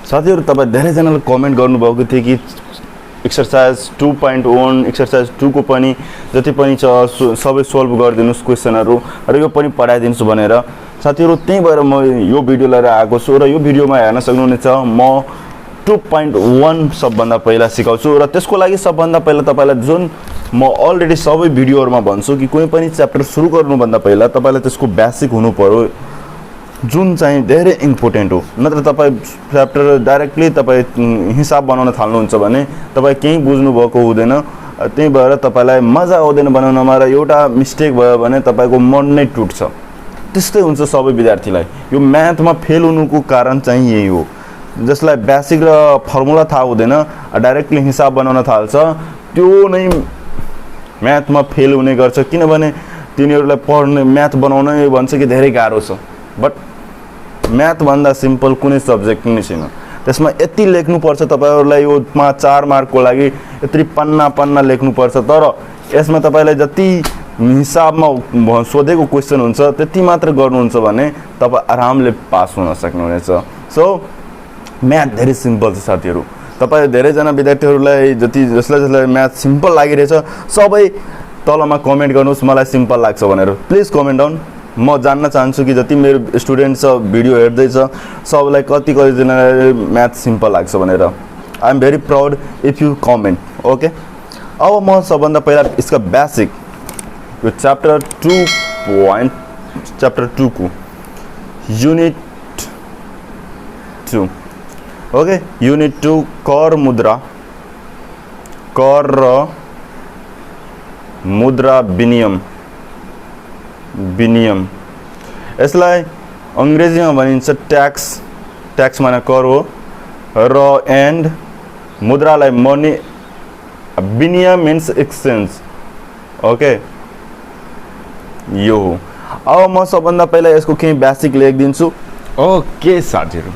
साथीहरु तपाई धेरैजनाले कमेन्ट गर्नुभएको थियो कि एक्सरसाइज 2.1 एक्सरसाइज 2 को पनि जति पनि छ सबै सोल्भ गरिदिनुस् क्वेशनहरु र यो पनि पढाइदिन्छु भनेर। साथीहरु त्यही भएर म यो भिडियो लिएर आएको छु र यो भिडियोमा हेर्न सक्नुहुनेछ म 2.1 सबभन्दा पहिला सिकाउँछु र त्यसको लागि सबभन्दा पहिला तपाईलाई जुन म अलरेडी सबै भिडियोहरुमा भन्छु कि कुनै पनि च्याप्टर सुरु गर्नुभन्दा पहिला तपाईलाई त्यसको बेसिक हुनु पर्यो, जुन चाहिँ धेरै इम्पोर्टेन्ट हो। नत्र तपाई च्याप्टर डाइरेक्टली तपाई हिसाब बनाउन थाल्नुहुन्छ भने तपाई केही बुझ्नु भएको हुँदैन। त्यही भएर तपाईलाई मजा आउँदैन बनाउनमा र एउटा मिस्टेक भयो भने तपाईको मन नै टुट्छ। त्यस्तै हुन्छ सबै विद्यार्थीलाई। यो म्याथमा फेल हुनुको कारण चाहिँ यही हो। जसलाई बेसिक र फर्मुला थाहा हुँदैन डाइरेक्टली हिसाब बनाउन थाल्छ त्यो नै म्याथमा फेल हुने गर्छ। किनभने तिनीहरुलाई पढ्ने म्याथ बनाउनै भन्छ कि धेरै गाह्रो छ, बट म्याथ भन्दा सिम्पल कुनै सब्जेक्ट नै छैन। त्यसमा यति लेख्नु पर्छ तपाईहरुलाई यो 4 मार्कको लागि यति पन्ना लेख्नु पर्छ, तर यसमा तपाईलाई जति हिसाबमा सोधेको क्वेशन हुन्छ त्यति मात्र गर्नुहुन्छ भने तपाई आरामले पास हुन सक्नुहुनेछ। सो म्याथ धेरै सिम्पल छ साथीहरु। तपाई धेरै जना विद्यार्थीहरुलाई जसलाई म्याथ सिम्पल लागिरहेछ सबै तलमा कमेन्ट गर्नुस् मलाई सिम्पल लाग्छ भनेर। Please comment down. म जान्न चाहन्छु कि जति मेरो स्टुडेन्ट छ भिडियो हेर्दै छ सबैलाई कति जनालाई म्याथ सिम्पल लाग्छ भनेर। I am very proud if you comment. Okay, अब म सबभन्दा पहिला यसका बेसिक यो च्याप्टर 2 को युनिट 2 ओके, युनिट 2 कर मुद्रा, कर र मुद्रा विनिमय यसलाई अंग्रेजीमा भनिन्छ ट्याक्स। ट्याक्स माने कर हो र एन्ड मुद्रालाई मनी, विनिमय मीन्स एक्सचेन्ज। ओके, यो हो। अब म सबभन्दा पहिला यसको केही बेसिक लेखिदिन्छु। ओके साथीहरु,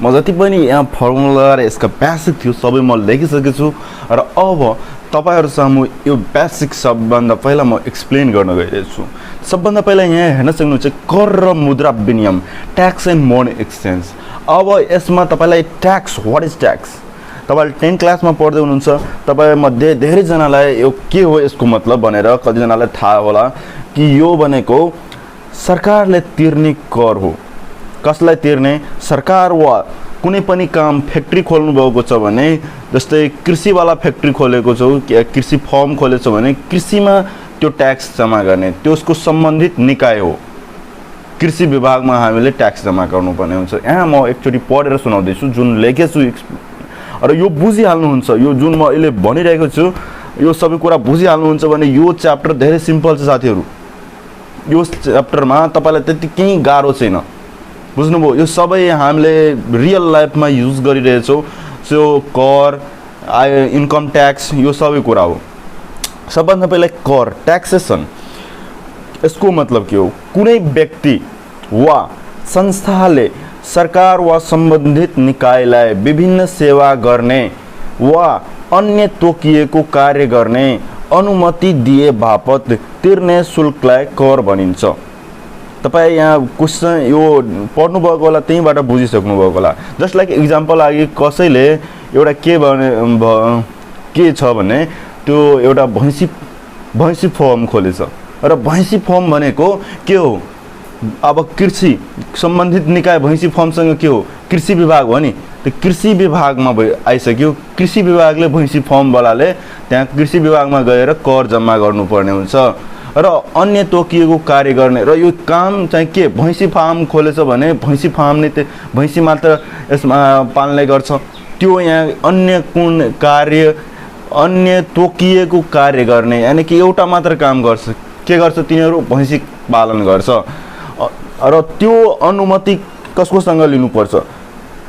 म जति पनि यहाँ फर्मुला र यसका बेसिक थियो सबै म लेखिसकेको छु र अब तपाईहरु सामु यो बेसिक सबभन्दा पहिला म एक्सप्लेन गर्न गइरहेको छु। सबभन्दा पहिला यहाँ हेर्न सक्नुहुन्छ कर र मुद्रा विनिमय, ट्याक्स एन्ड मनी एक्सचेन्ज। अब यसमा तपाईलाई ट्याक्स, व्हाट इज ट्याक्स, तपाईले 10 क्लासमा पढ्दै हुनुहुन्छ। तपाई मध्ये धेरै जनालाई यो के हो यसको मतलब भनेर कति जनालाई थाहा होला कि यो भनेको सरकारले तिर्ने कर हो। कसलाई तिर्ने? सरकार वा कुनै पनि काम फ्याक्ट्री खोल्नु भएको छ भने, जस्तै कृषि वाला फ्याक्ट्री खोलेको छ, कृषि फर्म खोलेछ भने कृषिमा त्यो ट्याक्स जम्मा गर्ने त्यसको सम्बन्धित निकाय हो। कृषि विभागमा हामीले ट्याक्स जम्मा गर्नुपर्ने हुन्छ। यहाँ म एकचोटी पढेर सुनाउँदै छु जुन लेखेछु र यो बुझिहाल्नुहुन्छ। यो जुन म अहिले भनिरहेको छु यो सबै कुरा बुझिहाल्नुहुन्छ भने यो च्याप्टर धेरै सिम्पल छ साथीहरु। यो च्याप्टरमा तपाईलाई त्यति केही गाह्रो छैन, बुझ्नुभयो? यो सबै हामीले रियल लाइफमा युज गरिरहेछौं। सो कर, इन्कम ट्याक्स यो सबै कुरा हो। सबभन्दा पहिला कर, ट्याक्सेसन। यसको मतलब के हो? कुनै व्यक्ति वा संस्थाले सरकार वा सम्बन्धित निकायलाई विभिन्न सेवा गर्ने वा अन्य तोकिएको कार्य गर्ने अनुमति दिए बापत तिर्ने शुल्कलाई कर भनिन्छ। तपाई यहाँ क्वेशन यो पढ्नु भएको होला, त्यहीबाट बुझिसक्नु भएको होला। जस्ट लाइक एक्जाम्पल लागि कसैले एउटा के छ भने त्यो एउटा भैँसी फर्म खोलेछ र भैँसी फर्म भनेको के हो? अब कृषि सम्बन्धित निकाय भैँसी फर्मसँग के हो? कृषि विभाग हो नि। त्यो कृषि विभागमा आइसक्यो। कृषि विभागले भैँसी फर्म वालाले त्यहाँ कृषि विभागमा गएर कर जम्मा गर्नुपर्ने हुन्छ र अन्य तोकिएको कार्य गर्ने। र यो काम चाहिँ के? भैँसी फार्म खोलेछ भने भैँसी फार्म नै भैँसी मात्र यसमा पाल्ने गर्छ। त्यो यहाँ अन्य कुन कार्य, अन्य तोकिएको कार्य गर्ने यानी कि एउटा मात्र काम गर्छ। के गर्छ? तिनीहरु भैँसी पालन गर्छ र त्यो अनुमति कसकोसँग लिनुपर्छ?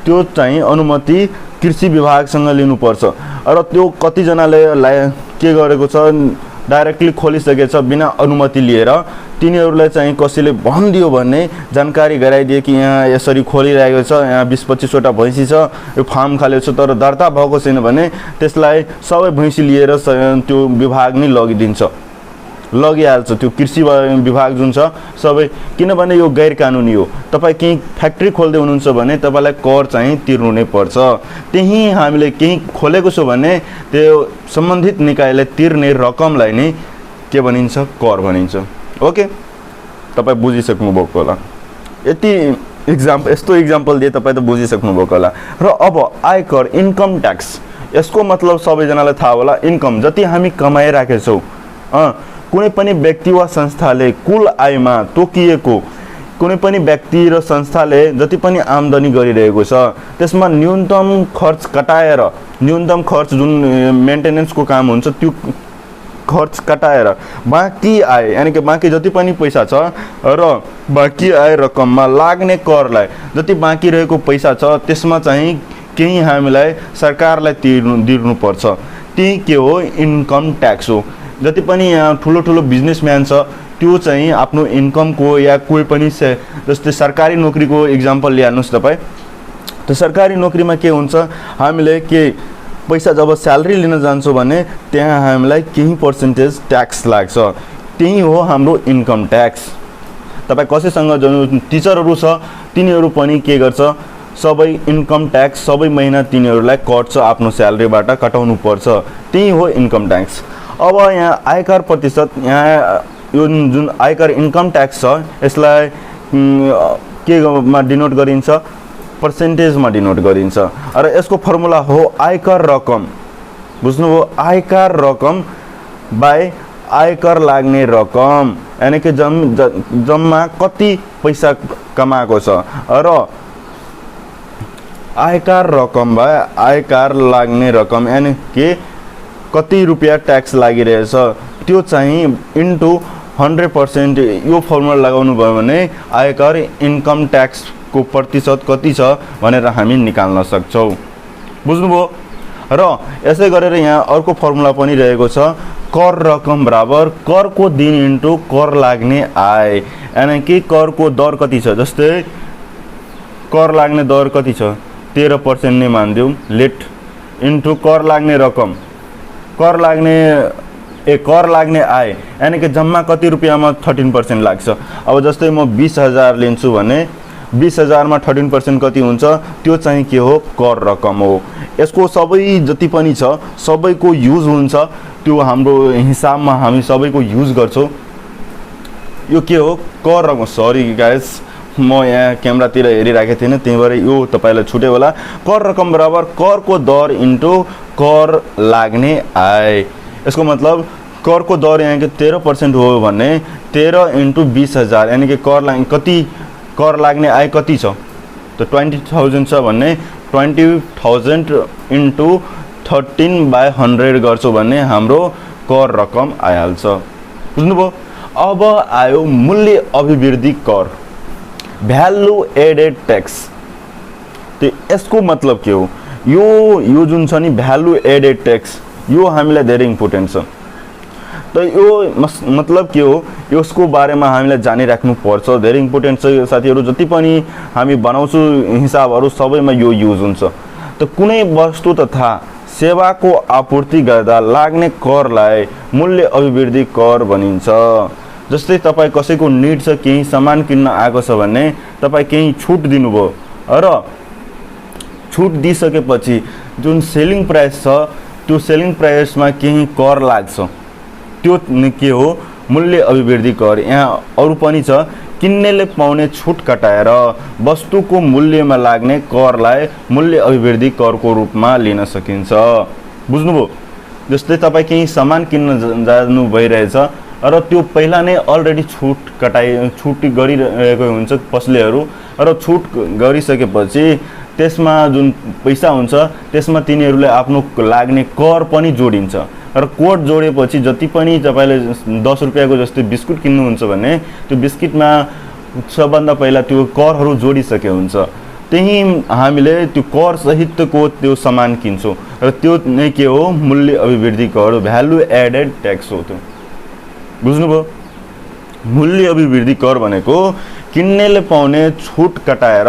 त्यो चाहिँ अनुमति कृषि विभागसँग लिनुपर्छ र त्यो कति जनाले के गरेको छ डाइरेक्टली खोलिसकेको छ बिना अनुमति लिएर। तिनीहरुलाई चाहिँ कसैले भनिदियो भने जानकारी गराइदिए कि यहाँ यसरी खोलिरहेको छ, यहाँ 20-25 वटा भैँसी छ, यो फार्म खालेको छ तर दर्ता भएको छैन भने त्यसलाई सबै भैँसी लिएर त्यो विभाग नै लगिदिन्छ। लगिहाल्छ त्यो कृषि विभाग जुन छ सबै, किनभने यो गैर कानुनी हो। तपाईँ केही फ्याक्ट्री खोल्दै हुनुहुन्छ भने तपाईँलाई कर चाहिँ तिर्नु नै पर्छ। त्यही हामीले केही खोलेको छु भने त्यो सम्बन्धित निकायले तिर्ने रकमलाई नै के भनिन्छ, कर भनिन्छ। ओके, तपाईँ बुझिसक्नु भएको होला। यति यस्तो इक्जाम्पल दिए तपाईँ त बुझिसक्नु भएको होला। र अब आयकर, इन्कम ट्याक्स, यसको मतलब सबैजनालाई थाहा होला। इन्कम जति हामी कमाइराखेछौँ, कुनै पनि व्यक्ति वा संस्थाले कुल आयमा तोकिएको, कुनै पनि व्यक्ति र संस्थाले जति पनि आम्दानी गरिरहेको छ त्यसमा न्यूनतम खर्च कटाएर, न्यूनतम खर्च जुन मेन्टेनेन्सको काम हुन्छ त्यो खर्च कटाएर बाँकी आय, यानि कि बाँकी जति पनि पैसा छ र बाँकी आय रकममा लाग्ने करलाई, जति बाँकी रहेको पैसा छ त्यसमा चाहिँ केही हामीलाई सरकारलाई तिर्नुपर्छ। त्यही के हो, इन्कम ट्याक्स हो। जति पनि यहाँ ठुलो ठुलो बिजनेसम्यान छ त्यो चाहिँ आफ्नो इन्कमको या कोही पनि जस्तै सरकारी नोकरीको इक्जाम्पल लिइहाल्नुहोस् तपाईँ। त सरकारी नोकरीमा के हुन्छ, हामीले के पैसा जब स्यालेरी लिन जान्छौँ भने त्यहाँ हामीलाई केही पर्सेन्टेज ट्याक्स लाग्छ, त्यही हो हाम्रो इन्कम ट्याक्स। तपाईँ कसैसँग जुन टिचरहरू छ तिनीहरू पनि के गर्छ, सबै इन्कम ट्याक्स सबै महिना तिनीहरूलाई कट्छ, आफ्नो स्यालेरीबाट कटाउनु पर्छ, त्यही हो इन्कम ट्याक्स। अब यहाँ आयकर प्रतिशत, यहाँ यो जुन आयकर इन्कम ट्याक्स छ यसलाई केमा डिनोट गरिन्छ, पर्सेन्टेजमा डिनोट गरिन्छ। र यसको फर्मुला हो आयकर रकम, बुझ्नुभयो, आयकर रकम बाई आयकर लाग्ने रकम, यानी कि जम्मा कति पैसा कमाएको छ र आयकर रकम बाई आयकर लाग्ने रकम, यानी कि कति रुपियाँ ट्याक्स लागिरहेछ त्यो चाहिँ इन्टु 100%। यो फर्मुला लगाउनु भयो भने आयकर इन्कम ट्याक्सको प्रतिशत कति छ भनेर हामी निकाल्न सक्छौँ, बुझ्नुभयो। र यसै गरेर यहाँ अर्को फर्मुला पनि रहेको छ, कर रकम बराबर करको दिन इन्टु कर लाग्ने आय, यानी कि करको दर कति छ। जस्तै कर लाग्ने दर कति छ, 13% नै मानिदिउँ, लेट, इन्टु कर लाग्ने रकम, कर लाग्ने आय, यानी कि जम्मा कति रुपियाँमा 13% लाग्छ। अब जस्तै म 20,000 लिन्छु भने 20,000 मा 13% कति हुन्छ, त्यो चाहिँ के हो, कर रकम हो। यसको सबै जति पनि छ सबैको युज हुन्छ, त्यो हाम्रो हिसाबमा हामी सबैको युज गर्छौँ। यो के हो, कर रकम। सरी गाइस, म यहाँ क्यामेरातिर हेरिराखेको थिइनँ त्यही भएर यो तपाईँलाई छुट्यो होला। कर रकम बराबर करको दर इन्टु कर लाग्ने आय। यसको मतलब करको दर यहाँ कि 13% हो भने 13 इन्टु 20,000, यानी कि कर लाग्ने आय कति छ, त 20,000 छ भने 20,000 इन्टु 13/100 गर्छौँ भने हाम्रो कर रकम आइहाल्छ, बुझ्नुभयो। अब आयो मूल्य अभिवृद्धि कर, भ्यालु एडेड ट्याक्स। त यसको मतलब के हो, यो जुन छ नि भ्यालु एडेड ट्याक्स, यो हामीलाई धेरै इम्पोर्टेन्ट छ। त यो मतलब के हो, यसको बारेमा हामीलाई जानिराख्नु पर्छ, धेरै इम्पोर्टेन्ट छ साथीहरू। जति पनि हामी बनाउँछु हिसाबहरू सबैमा यो युज हुन्छ। त कुनै वस्तु तथा सेवाको आपूर्ति गर्दा लाग्ने करलाई मूल्य अभिवृद्धि कर भनिन्छ। जस्तै तपाईँ कसैको निड छ, केही सामान किन्न आएको छ भने तपाईँ केही छुट दिनुभयो र छुट दिइसकेपछि जुन सेलिङ प्राइस छ त्यो सेलिङ प्राइसमा केही कर लाग्छ, त्यो के हो, मूल्य अभिवृद्धि कर। यहाँ अरू पनि छ, किन्नेले पाउने छुट कटाएर वस्तुको मूल्यमा लाग्ने करलाई मूल्य अभिवृद्धि करको रूपमा लिन सकिन्छ, बुझ्नुभयो। जस्तै तपाईँ केही सामान किन्न जानु भइरहेछ र त्यो पहिला नै अलरेडी छुट गरिरहेको हुन्छ पसलेहरू, र छुट गरिसकेपछि त्यसमा जुन पैसा हुन्छ त्यसमा तिनीहरूले आफ्नो लाग्ने कर पनि जोडिन्छ, र कोड जोडेपछि जति पनि तपाईँले 10 रुपियाँको जस्तै बिस्कुट किन्नुहुन्छ भने त्यो बिस्किटमा सबभन्दा पहिला त्यो करहरू जोडिसके हुन्छ। त्यही हामीले त्यो कर सहितको त्यो सामान किन्छौँ र त्यो नै के हो, मूल्य अभिवृद्धि कर, भ्यालु एडेड ट्याक्स हो त्यो, बुझ्नुभयो। मूल्य अभिवृद्धि कर भनेको किन्नेले पाउने छुट कटाएर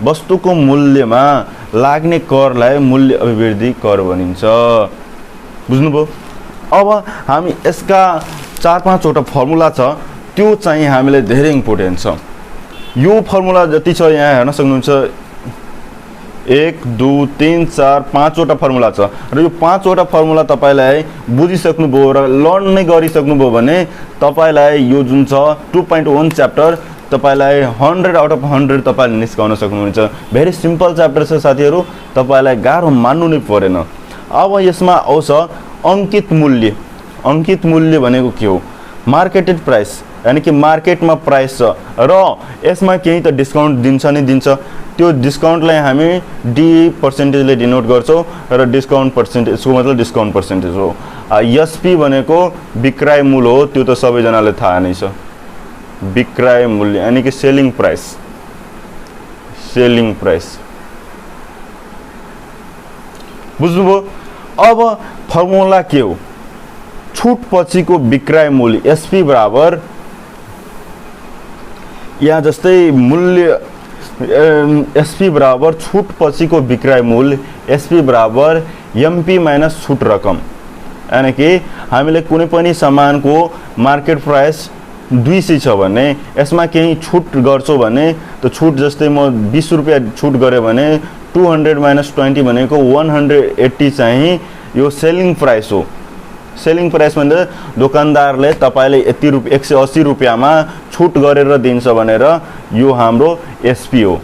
वस्तुको मूल्यमा लाग्ने करलाई मूल्य अभिवृद्धि कर भनिन्छ, बुझ्नुभयो। अब हामी यसका 4-5 वटा फर्मुला छ त्यो चाहिँ हामीले धेरै इम्पोर्टेन्ट छ। यो फर्मुला जति छ यहाँ हेर्न सक्नुहुन्छ 1 2 3 4 5 वटा फर्मुला छ र यो 5 वटा फर्मुला तपाईलाई बुझिसक्नुभयो र लर्न नै गरिसक्नुभयो भने तपाईलाई यो जुन छ 2.1 च्याप्टर तपाईलाई 100 आउट अफ 100 तपाईले निस्काउन सक्नुहुन्छ। भेरी सिम्पल च्याप्टर छ साथीहरु, तपाईलाई गाह्रो मान्नु नै परेन। अब यसमा आउँछ अंकित मूल्य। अंकित मूल्य भनेको के हो? मार्केटेड प्राइस, यानी कि मार्केटमा प्राइस छ र यसमा केही त डिस्काउन्ट दिन्छ नै दिन्छ। त्यो डिस्काउन्टलाई हामी डी पर्सेन्टेजले डिनोट गर्छौं र डिस्काउन्ट पर्सेन्टेज, यसको मतलब डिस्काउन्ट पर्सेन्टेज हो। एसपी भनेको विक्रय मूल्य हो, त्यो त सबैजनाले थाहा नै छ। विक्रय मूल्य यानी कि सेलिङ प्राइस, सेलिङ प्राइस बुझ्नुभयो? अब फर्मुला के हो? छुट पछिको विक्रय मूल्य एसपी बराबर, यहाँ जस्तै मूल्य एसपी बराबर छुट पछिको विक्रय मूल्य एसपी बराबर एमपी माइनस छुट रकम। यानी कि हामीले कुनै पनि सामानको मार्केट प्राइस 200 छ भने यसमा केही छुट गर्छौ भने त छुट जस्तै म 20 रुपैयाँ छुट गरे भने 200 माइनस 20 भनेको 180 चाहिँ यो सेलिङ प्राइस हो। सेलिङ प्राइस भन्दा दोकानदारले तपाईले यति रुपैयाँ 180 रुपैयाँमा छुट गरेर दिन्छ भनेर यो हाम्रो एसपी हो।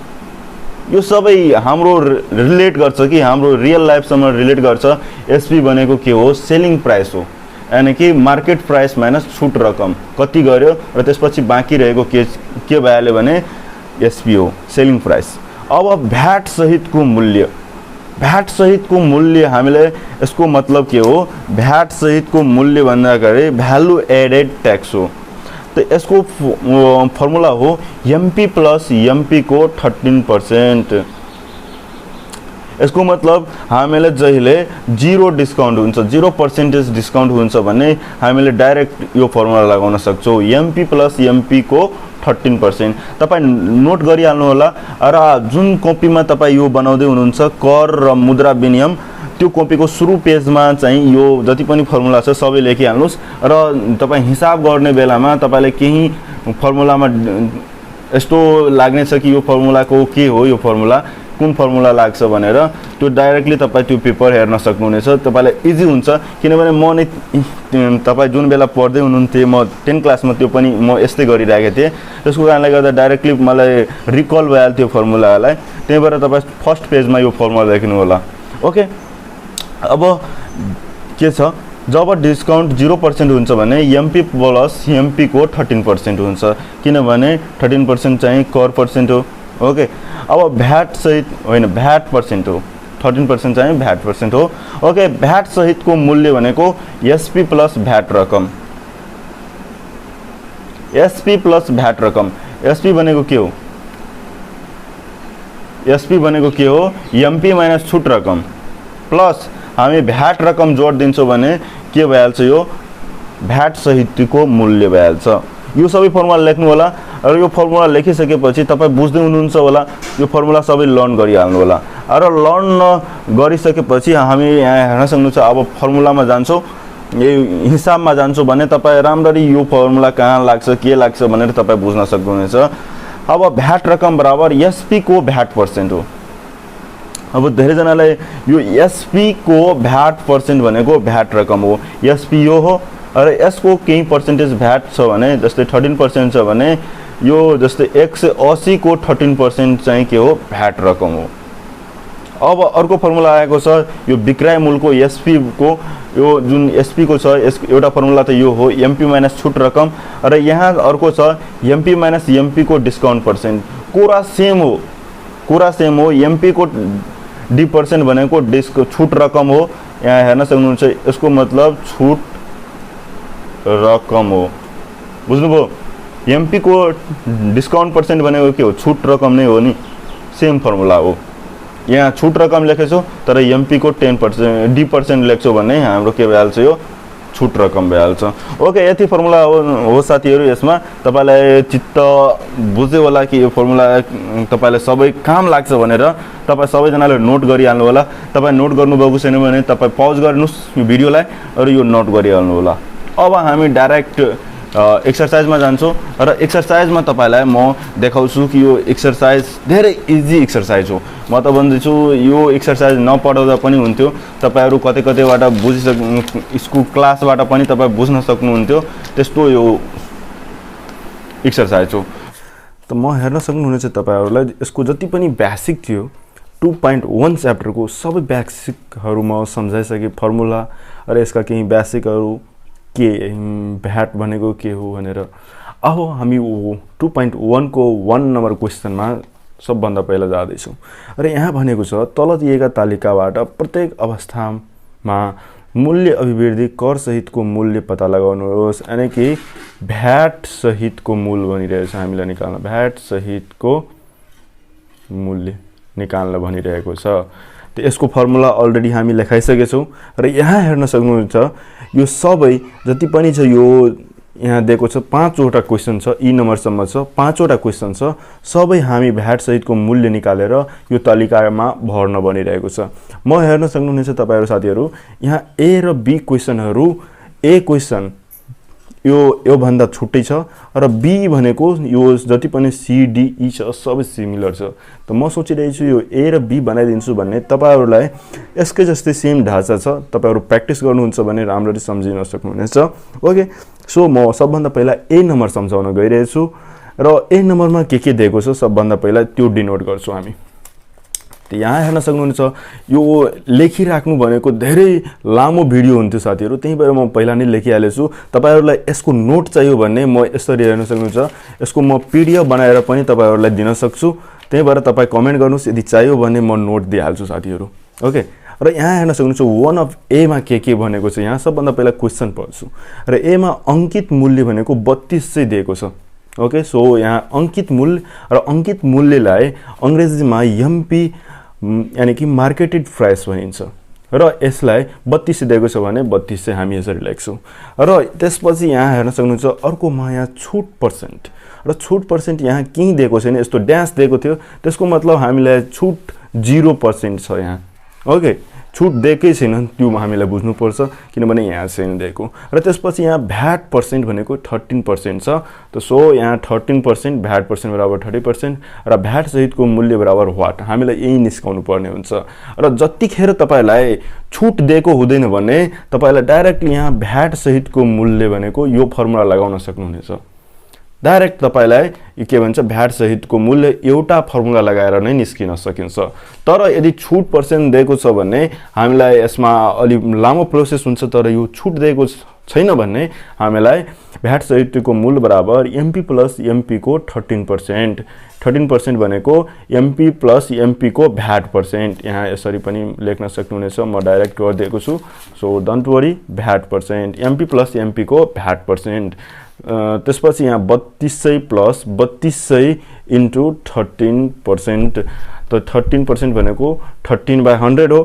यो सबै हाम्रो रिलेट गर्छ कि हाम्रो रियल लाइफसँग रिलेट गर्छ। एसपी भनेको के हो? सेलिङ प्राइस हो, यानी कि मार्केट प्राइस माइनस छुट रकम कति गर्यो र त्यसपछि बाँकी रहेको के भइहाल्यो भने एसपी हो, सेलिङ प्राइस। अब भ्याट सहितको मूल्य, भ्याट सहितको मूल्य हामीले यसको मतलब के हो? भ्याट सहितको मूल्य भन्दाखेरि भ्यालु एडेड ट्याक्स हो। त यसको फर्मुला हो एमपी प्लस एमपी को 13%। यसको मतलब हामीले जहिले 0 डिस्काउन्ट हुन्छ, 0% डिस्काउन्ट हुन्छ भने हामीले डाइरेक्ट यो फर्मुला लगाउन सक्छौं, एमपी प्लस एमपी को 13%। तपाई नोट गरिहाल्नु होला र जुन कपीमा तपाई यो बनाउँदै हुनुहुन्छ कर र मुद्रा विनिमय, त्यो कपीको सुरु पेजमा चाहिँ यो जति पनि फर्मुला छ सबै लेखिहाल्नुस् र तपाई हिसाब गर्ने बेलामा तपाईले केही फर्मुलामा यस्तो लाग्ने छ कि यो फर्मुलाको के हो, यो फर्मुला कुन फर्मुला लाग्छ भनेर त्यो डाइरेक्टली तपाई त्यो पेपर हेर्न सक्नुहुनेछ। तपाईलाई इजी हुन्छ किनभने म नै तपाई जुन बेला पढ्दै हुनुहुन्थ्यो, म 10 क्लासमा त्यो पनि म यस्तै गरिरहेको थिएँ। त्यसको कारणले गर्दा डाइरेक्टली मलाई रिकल भइहाल्थ्यो फर्मुलालाई। त्यही भएर तपाई फर्स्ट पेजमा यो फर्मुला लेख्नु होला। ओके, अब के छ? जब डिस्काउन्ट 0% हुन्छ भने एमपी प्लस एमपी को 13% हुन्छ, किनभने 13% चाहिँ कर पर्सेन्ट हो। ओके, अब भ्याट सहित होइन, भ्याट पर्सेन्ट हो, 13% चाहिँ भ्याट पर्सेन्ट हो। ओके, भ्याट सहितको मूल्य भनेको एसपी प्लस भ्याट रकम। एसपी प्लस भ्याट रकम, एसपी भनेको के हो? एसपी भनेको के हो? एमपी माइनस छुट रकम प्लस हामी भ्याट रकम जोड दिन्छौं भने के भइहाल्छ? यो भ्याट सहितको मूल्य भइहाल्छ। यो सबै फर्मुला लेख्नु होला र यो फर्मुला लेखिसकेपछि तपाई बुझ्दै हुनुहुन्छ होला। यो फर्मुला सबै लर्न गरिहाल्नु होला र लर्न गरिसकेपछि हामी यहाँ हेर्न सक्नुहुन्छ। अब फर्मुलामा जान्छौं, यो हिसाबमा जान्छौं भने तपाई राम्ररी यो फर्मुला कहाँ लाग्छ के लाग्छ भनेर तपाई बुझ्न सक्नुहुनेछ। अब भ्याट रकम बराबर एसपी को भ्याट पर्सेन्ट हो। अब धेरै जनालाई यो एसपी को भ्याट पर्सेन्ट भनेको भ्याट रकम हो, एसपी यो हो र यसको केही पर्सेन्टेज भ्याट छ भने जस्तै 13% छ भने यो जस्तै 180 को 13% चाहिँ के हो? भ्याट रकम हो। अब अर्को फर्मुला आएको छ यो विक्रय मूल्यको एसपी को, यो जुन एसपी को छ एउटा फर्मुला त यो हो एमपी माइनस छुट रकम र यहाँ अर्को छ एमपी माइनस एमपी को डिस्काउन्ट पर्सेन्ट। कुरा सेम हो, कुरा सेम हो। एमपी को D% भनेको छुट रकम हो। यहाँ हेर्न सक्नुहुन्छ, यसको मतलब छुट रकम हो। बुझ्नुभयो? एमपी को डिस्काउन्ट पर्सेन्ट भनेको के हो? छुट रकम नै हो नि, सेम फर्मुला हो। यहाँ छुट रकम लेखेछौ तर एमपी को 10% D% लेख्छौ भने हाम्रो के भइहाल्छ? यो छुट रकम भइहाल्छ। ओके, यति फर्मुला हो साथीहरु। यसमा तपाईलाई चित्त बुझ्दै होला कि यो फर्मुला तपाईलाई सबै काम लाग्छ भनेर तपाई सबैजनाले नोट गरिहाल्नु होला। तपाई नोट गर्नुभएको छैन भने तपाई पज गर्नुस् यो भिडियोलाई र यो नोट गरिहाल्नु होला। अब हामी डाइरेक्ट एक्सरसाइजमा जान्छौँ र एक्सरसाइजमा तपाईँलाई म देखाउँछु कि यो एक्सरसाइज धेरै इजी एक्सरसाइज हो। म त भन्दैछु यो एक्सरसाइज नपढाउँदा पनि हुन्थ्यो, तपाईँहरू कतै कतैबाट स्कुल क्लासबाट पनि तपाईँ बुझ्न सक्नुहुन्थ्यो, त्यस्तो यो एक्सरसाइज हो। त म हेर्न सक्नुहुनेछ तपाईँहरूलाई यसको जति पनि बेसिक थियो 2.1 च्याप्टरको सबै बेसिकहरू म सम्झाइसकेँ, फर्मुला र यसका केही बेसिकहरू के भ्याट भनेको के हो भनेर। अब हामी 2.1 को 1 नम्बर क्वेसनमा सबभन्दा पहिला जाँदैछौँ र यहाँ भनेको छ तल दिएका तालिकाबाट प्रत्येक अवस्थामा मूल्य अभिवृद्धि कर सहितको मूल्य पत्ता लगाउनुहोस्। यानी कि भ्याट सहितको मूल भनिरहेछ हामीलाई निकाल्न, भ्याट सहितको मूल्य निकाल्न भनिरहेको छ। त यसको फर्मुला अलरेडी हामी लेखाइसकेछौँ र यहाँ हेर्न सक्नुहुन्छ यो सबै जति पनि छ यो यहाँ दिएको छ 5 वटा क्वेसन छ, ई नम्बरसम्म छ, 5 वटा क्वेसन छ, सबै हामी भ्याट सहितको मूल्य निकालेर यो तालिकामा भर्न भनिरहेको छ। म हेर्न सक्नुहुनेछ तपाईँहरू साथीहरू यहाँ ए र बी क्वेसनहरू, ए क्वेसन यो भन्दा छुट्टै छ र बी भनेको यो जति पनि सी डी ई छ सबै सिमिलर छ। त म सोचिरहेको छु यो ए र बी बनाइदिन्छु भन्ने, तपाईँहरूलाई यसकै जस्तै सेम ढाँचा छ, तपाईँहरू प्र्याक्टिस गर्नुहुन्छ भने राम्ररी सम्झिन सक्नुहुनेछ। ओके, सो म सबभन्दा पहिला ए नम्बर सम्झाउन गइरहेछु र ए नम्बरमा के दिएको छ सबभन्दा पहिला त्यो डिनोट गर्छौँ हामी। त यहाँ हेर्न सक्नुहुनेछ यो लेखिराख्नु भनेको धेरै लामो भिडियो हुन्थ्यो साथीहरू, त्यही भएर म पहिला नै लेखिहालेछु। तपाईँहरूलाई यसको नोट चाहियो भने म यसरी हेर्न सक्नुहुन्छ, यसको म पीडीएफ बनाएर पनि तपाईँहरूलाई दिन सक्छु, त्यही भएर तपाईँ कमेन्ट गर्नुहोस्, यदि चाहियो भने म नोट दिइहाल्छु साथीहरू। ओके, र यहाँ हेर्न सक्नुहुन्छ 1 अफ एमा के भनेको छ, यहाँ सबभन्दा पहिला क्वेसन पढ्छु र एमा अङ्कित मूल्य भनेको 32 चाहिँ दिएको छ। ओके, सो यहाँ अङ्कित मूल्य र अङ्कित मूल्यलाई अङ्ग्रेजीमा एमपी यानी कि मार्केटेड प्राइस भनिन्छ र यसलाई 32 दिएको छ भने 32 चाहिँ हामी यसरी लेख्छौँ। र त्यसपछि यहाँ हेर्न सक्नुहुन्छ अर्कोमा यहाँ छुट पर्सेन्ट, र छुट पर्सेन्ट यहाँ केही दिएको छैन, यस्तो ड्यास दिएको थियो, त्यसको मतलब हामीलाई छुट 0% छ यहाँ। ओके, छुट दिएकै छैन त्यो हामीलाई बुझ्नुपर्छ किनभने यहाँ छैन दिएको। र त्यसपछि यहाँ भ्याट पर्सेन्ट भनेको 13% छ। त सो यहाँ 13%, भ्याट पर्सेन्ट बराबर 30% र भ्याट सहितको मूल्य बराबर वाट, हामीलाई यही निस्काउनु पर्ने हुन्छ। र जतिखेर तपाईँलाई छुट दिएको हुँदैन भने तपाईँलाई डाइरेक्ट यहाँ भ्याट सहितको मूल्य भनेको यो फर्मुला लगाउन सक्नुहुनेछ। डाइरेक्ट तपाईँलाई के भन्छ भ्याट सहितको मूल्य एउटा फर्मुला लगाएर नै निस्किन सकिन्छ। तर यदि छुट पर्सेन्ट दिएको छ भने हामीलाई यसमा अलि लामो प्रोसेस हुन्छ, तर यो छुट दिएको छैन भने हामीलाई भ्याट सहितको मूल्य बराबर एमपी प्लस एमपी को 13%, 13% भनेको एमपी प्लस एमपी को भ्याट पर्सेन्ट, यहाँ यसरी पनि लेख्न सक्नुहुनेछ, म डाइरेक्ट गरिदिएको छु। So don't worry, VAT percent MP plus MP को भ्याट पर्सेन्ट। त्यसपछि यहाँ 3200 प्लस 3200 इन्टु 13%, त 13% भनेको 13/100 हो।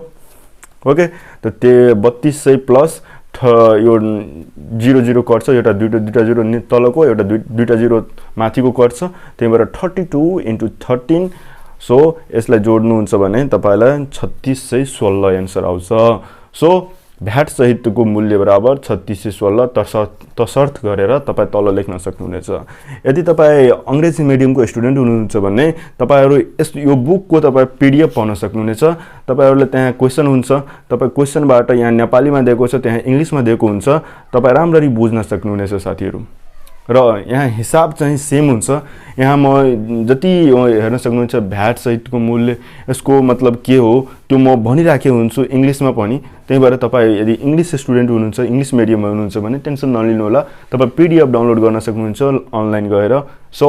ओके, त त्यो 3200 प्लस यो 00 कट्छ, एउटा दुईटा 0 तलको एउटा दुईटा 0 माथिको कट्छ, त्यही भएर 32 इन्टु 13। सो यसलाई जोड्नुहुन्छ भने तपाईँलाई 3616 एन्सर आउँछ। सो भ्याट सहितको मूल्य बराबर 3616 तसर्थ गरेर तपाईँ तल लेख्न सक्नुहुनेछ। यदि तपाईँ अङ्ग्रेजी मिडियमको स्टुडेन्ट हुनुहुन्छ भने तपाईँहरू यो बुकको तपाईँ पीडीएफ पाउन सक्नुहुनेछ। तपाईँहरूले त्यहाँ क्वेसन हुन्छ, तपाईँ क्वेसनबाट यहाँ नेपालीमा दिएको छ, त्यहाँ इङ्ग्लिसमा दिएको हुन्छ, तपाईँ राम्ररी बुझ्न सक्नुहुनेछ साथीहरू। र यहाँ हिसाब चाहिँ सेम हुन्छ। यहाँ म जति हेर्न सक्नुहुन्छ भ्याट सहितको मूल्य यसको मतलब के हो त्यो म भनिराखेको हुन्छु इङ्ग्लिसमा पनि, त्यही भएर तपाईँ यदि इङ्ग्लिस स्टुडेन्ट हुनुहुन्छ, इङ्ग्लिस मिडियममा हुनुहुन्छ भने टेन्सन नलिनु होला, तपाईँ पीडीएफ डाउनलोड गर्न सक्नुहुन्छ अनलाइन गएर। सो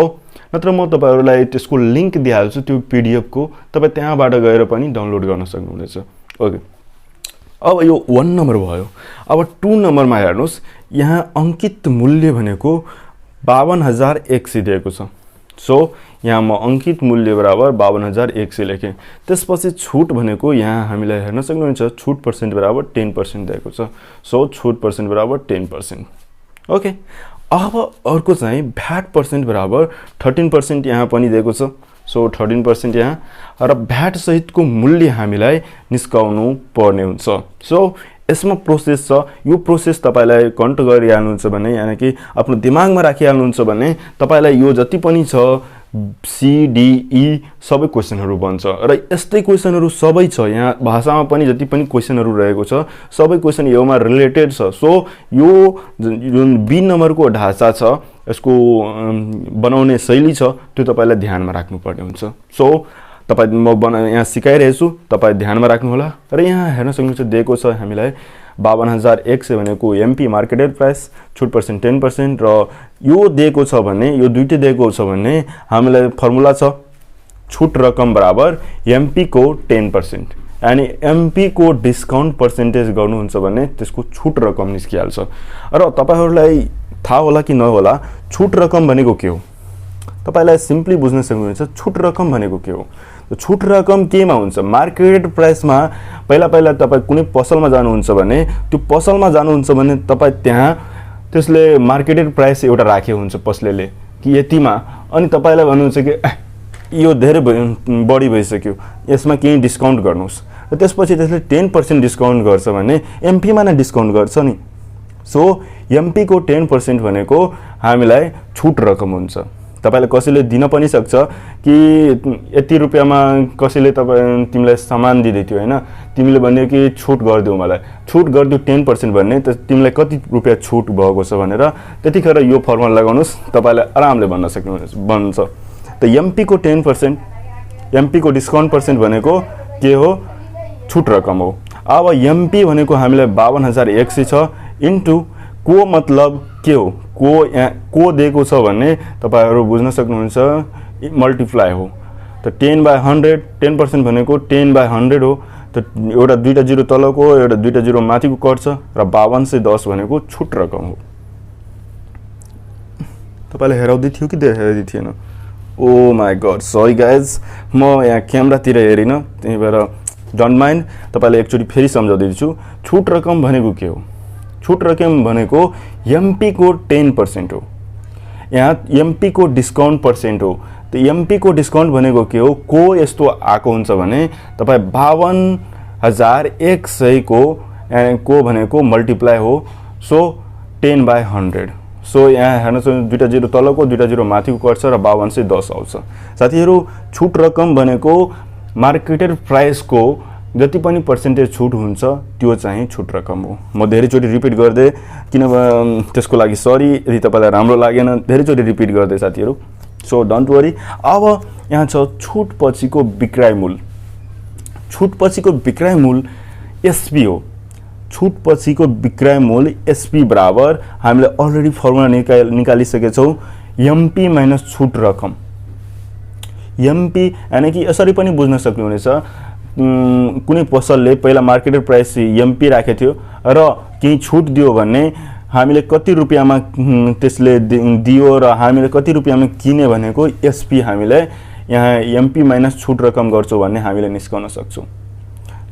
नत्र म तपाईँहरूलाई त्यसको लिङ्क दिइहाल्छु त्यो पीडीएफको, तपाईँ त्यहाँबाट गएर पनि डाउनलोड गर्न सक्नुहुनेछ। ओके, अब यो 1 नम्बर भयो। अब 2 नम्बरमा हेर्नुहोस्, यहाँ अङ्कित मूल्य भनेको 52,100 दिएको छ। सो यहाँ म अङ्कित मूल्य बराबर 52,100 लेखेँ। त्यसपछि छुट भनेको यहाँ हामीलाई हेर्न सक्नुहुन्छ छुट पर्सेन्ट बराबर 10% दिएको छ। सो छुट पर्सेन्ट बराबर 10%। ओके, अब अर्को चाहिँ भ्याट पर्सेन्ट बराबर 13% यहाँ पनि दिएको छ। सो 13% यहाँ, र भ्याट सहितको मूल्य हामीलाई निस्काउनु पर्ने हुन्छ। सो यसमा प्रोसेस छ, यो प्रोसेस तपाईलाई कन्ट्रोल गरिहाल्नुहुन्छ भने यानि कि आफ्नो दिमागमा राखिहाल्नुहुन्छ भने तपाईलाई यो जति पनि छ CDE सबै क्वेशनहरु बन्छ र यस्तै क्वेशनहरु सबै छ। यहाँ भाषामा पनि जति पनि क्वेशनहरु रहेको छ सबै क्वेशन योमा रिलेटेड छ। सो यो जुन बी नम्बरको ढाँचा छ यसको बनाउने शैली छ त्यो तपाईलाई ध्यानमा राख्नुपर्ने हुन्छ। सो तपाई म यहाँ सिकाइरहेछु, तपाई ध्यानमा राख्नु होला। र यहाँ हेर्न सक्नुहुन्छ दिएको छ हामीलाई 52,100 भनेको एमपी मार्केटेड प्राइस, छुट पर्सेन्ट 10% र यो दिएको छ भने यो दुईटै दिएको छ भने हामीलाई फर्मुला छ छुट रकम बराबर एमपी को 10%, यानी एमपी को डिस्काउन्ट पर्सेन्टेज गर्नुहुन्छ भने त्यसको छुट रकम निस्किहाल्छ। र तपाईहरुलाई थाहा होला कि नहोला छुट रकम भनेको के हो, तपाईलाई सिम्पली बुझ्न सक्नुहुन्छ छुट रकम भनेको के हो। छुट रकम केमा हुन्छ, मार्केट प्राइसमा पहिला तपाई कुनै पसलमा जानुहुन्छ भने त्यो पसलमा जानुहुन्छ भने तपाई त्यहाँ त्यसले मार्केटेड प्राइस एउटा राखे हुन्छ पसलेले कि यतिमा, अनि तपाईलाई भन्नुहुन्छ कि यो धेरै बढी भइसक्यो यसमा केही डिस्काउन्ट गर्नुस्, र त्यसपछि त्यसले 10% डिस्काउन्ट गर्छ भने एमपी मा नै डिस्काउन्ट गर्छ नि। सो एमपी को 10% भनेको हामीलाई छुट रकम हुन्छ। तपाईले कसैले दिन पनि सक्छ कि यति रुपैयाँमा कसैले तिमीलाई सामान दिदै थियो हैन, तिमीले भन्यो कि छुट गर्दियौ, मलाई छुट गर्दियौ 10% भन्ने त तिमीलाई कति रुपैयाँ छुट भएको छ भनेर त्यतिखेर यो फर्मुला लगाउनुस् तपाईले आरामले भन्न सक्नुहुन्छ। त एमपी को 10%, एमपी को डिस्काउन्ट पर्सेन्ट भनेको के हो, छुट रकम हो। अब एमपी भनेको हामीलाई 52,100 छ इन्टु को मतलब के हो, को दिएको छ भने तपाईहरु बुझ्न सक्नुहुन्छ मल्टिप्लाई हो। त 10/100, 10% भनेको 10/100 हो। त एउटा दुईटा जिरो तलको एउटा दुईटा जिरो माथिको कट्छ र 5210 भनेको छुट रकम हो। तपाईले हेराउँदै थियो कि हेराउँदै थिएन? Oh my God, sorry guys, म यहाँ क्यामेरातिर हेरिन, त्यही भएर डोन्ट माइन्ड। तपाईलाई एकचोटी फेरि सम्झाउँदै छु छुट रकम भनेको के हो। छुट रकम भनेको एमपी को 10% हो, यहाँ एमपी को डिस्काउन्ट पर्सेन्ट हो। त एमपी को डिस्काउन्ट भनेको के हो, को यस्तो आको हुन्छ भने तपाई 52,100 को भनेको मल्टिप्लाई हो, सो 10/100। सो यहाँ हेर्न सक्नुहुन्छ दुईटा जिरो तलको दुईटा जिरो माथिको कट्छ र 5210 आउँछ। साथीहरु छुट रकम भनेको मार्केटेड प्राइस को जति पनि पर्सेन्टेज छुट हुन्छ त्यो चाहिँ छुट रकम हो। म धेरैचोटि रिपिट गर्दै किनभने त्यसको लागि सरी यदि तपाईलाई राम्रो लागेन, धेरैचोटि रिपिट गर्दै साथीहरु। So don't worry. अब यहाँ छ छुट पछिको विक्रय मूल्य। छुट पछिको विक्रय मूल्य एसपी हो। छुट पछिको विक्रय मूल्य एसपी बराबर हामीले अलरेडी फर्मुला निकालिसकेछौं एमपी माइनस छुट रकम। एमपी यानी कि यसरी पनि बुझ्न सक्नुहुनेछ, कुनै पसलले पहिला मार्केटेड प्राइस एमपी राखेको थियो र केही छुट दियो भने हामीले कति रुपैयाँमा त्यसले दियो र हामीले कति रुपैयाँमा किने भनेको एसपी हामीले यहाँ एमपी माइनस छुट रकम गर्छौं भन्ने हामीले निस्काउन सक्छौं।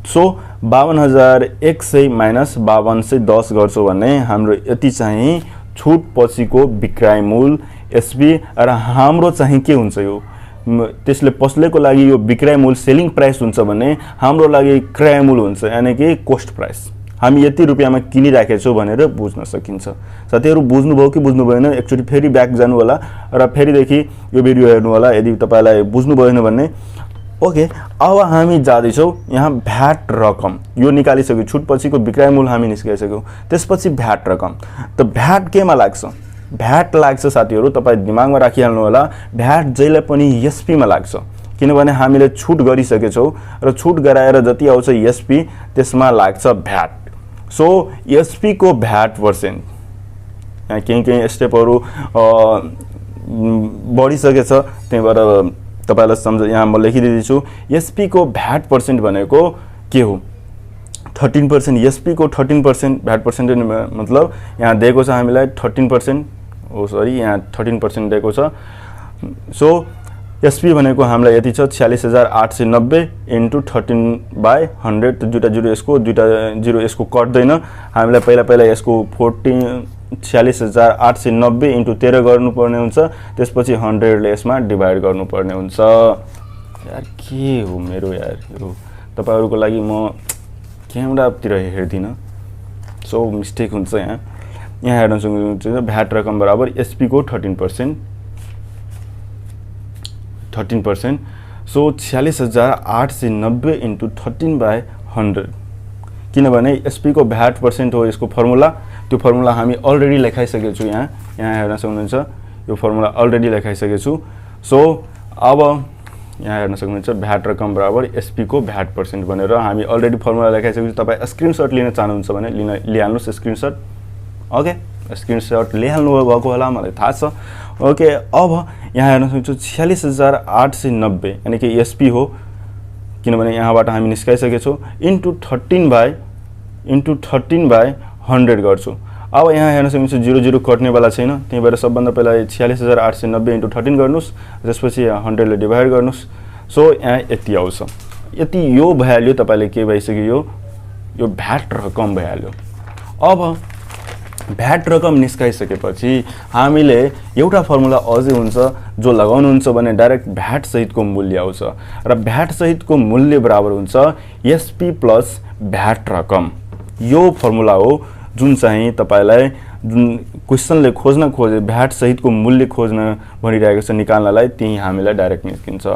सो 52,100 माइनस 5210 गर्छौं भने हाम्रो यति चाहिँ छुट पछिको विक्रय मूल्य एसपी र हाम्रो चाहिँ के हुन्छ यो त्यसले पसलेको लागि यो विक्रय मूल्य सेलिङ प्राइस हुन्छ भने हाम्रो लागि क्रय मूल्य हुन्छ, यानी कि कस्ट प्राइस। हामी यति रुपैयाँमा किनिराखेछौं भनेर बुझ्न सकिन्छ। साथीहरु बुझ्नुभयो कि बुझ्नु भएन एकचोटी फेरि ब्याक जानु होला र फेरिदेखि यो भिडियो हेर्नु होला यदि तपाईलाई बुझ्नु भएन भन्ने। ओके, अब हामी जाँदै छौं यहाँ भ्याट रकम। यो निकालिसक्यो, छुट पछिको विक्रय मूल्य हामी निस्काइसक्यौ। त्यसपछि भ्याट रकम। त भ्याट केमा लाग्छ? भ्याट लाग्छ साथीहरु, तपाई दिमागमा राखिहाल्नु होला, भ्याट जहिले पनि एसपी मा लाग्छ किनभने हामीले छुट गरिसकेछौं र छुट गराएर जति आउँछ एसपी त्यसमा लाग्छ भ्याट। सो एसपी को भ्याट पर्सेन्ट यहाँ केही स्टेपहरु बढिसकेछ, त्यही भएर तपाईलाई सम्झ यहाँ म लेखिदिन्छु। एसपी को भ्याट पर्सेन्ट भनेको के हो? 13%। एसपी को 13% भ्याट पर्सेन्टेज मतलब यहाँ दिएको छ हामीलाई 13%, ओ सरी यहाँ 13% दिएको छ। सो एसपी भनेको हामीलाई यति छ 46,890 इन्टु 13/100। त दुईटा जिरो यसको दुईटा जिरो यसको कट्दैन, हामीलाई पहिला यसको 46,890 इन्टु 13 गर्नुपर्ने हुन्छ, त्यसपछि 100 ले यसमा डिभाइड गर्नुपर्ने हुन्छ। यार के हो मेरो यार, यो तपाईहरुको लागि म क्यामेरातिर हेर्दिन, सो मिस्टेक हुन्छ यहाँ हेर्न सक्नुहुन्छ भ्याट रकम बराबर एसपी को 13%। सो 46,890 इंटू 13/100 किनभने एसपी को भ्याट पर्सेंट हो यसको फर्मुला। त्यो फर्मुला हामी अलरेडी लेखाइसकेको छु यहाँ हेर्न सक्नुहुन्छ यो फर्मुला अलरेडी लेखाइसकेको छु। सो अब यहाँ हेर्न सक्नुहुन्छ भ्याट रकम बराबर एसपी को भ्याट पर्सेंट भनेर हामी अलरेडी फर्मुला लेखाइसकेको छु। तपाईं स्क्रिनशट लिन चाहनुहुन्छ भने लिहाल्नुस् स्क्रिनशट। ओके स्क्रिनशट लिहाल्नु भएको होला मलाई थाहा छ। ओके अब यहाँ हेर्न सक्नुहुन्छ 46,890 यानी कि एसपी हो किनभने यहाँबाट हामी निस्काइसकेको छौँ इन्टु 13/100 गर्छु। अब यहाँ हेर्न सक्नुहुन्छ 00 कट्नेवाला छैन त्यही भएर सबभन्दा पहिला 46,890 इन्टु 13 गर्नुस् त्यसपछि 100 ले डिभाइड गर्नुस्। सो यहाँ यति आउँछ। यति यो भ्यालु तपाईले के भइसक्यो यो भ्याट रकम भइहाल्यो। अब भ्याट रकम निस्काइसकेपछि हामीले एउटा फर्मुला अझै हुन्छ जो लगाउनुहुन्छ भने डाइरेक्ट भ्याट सहितको मूल्य आउँछ र भ्याट सहितको मूल्य बराबर हुन्छ एसपी प्लस भ्याट रकम। यो फर्मुला हो जुन चाहिँ तपाईलाई जुन क्वेशनले खोजे भ्याट सहितको मूल्य खोज्न भनिरहेको छ निकाल्नलाई त्यही हामीलाई डाइरेक्ट निस्किन्छ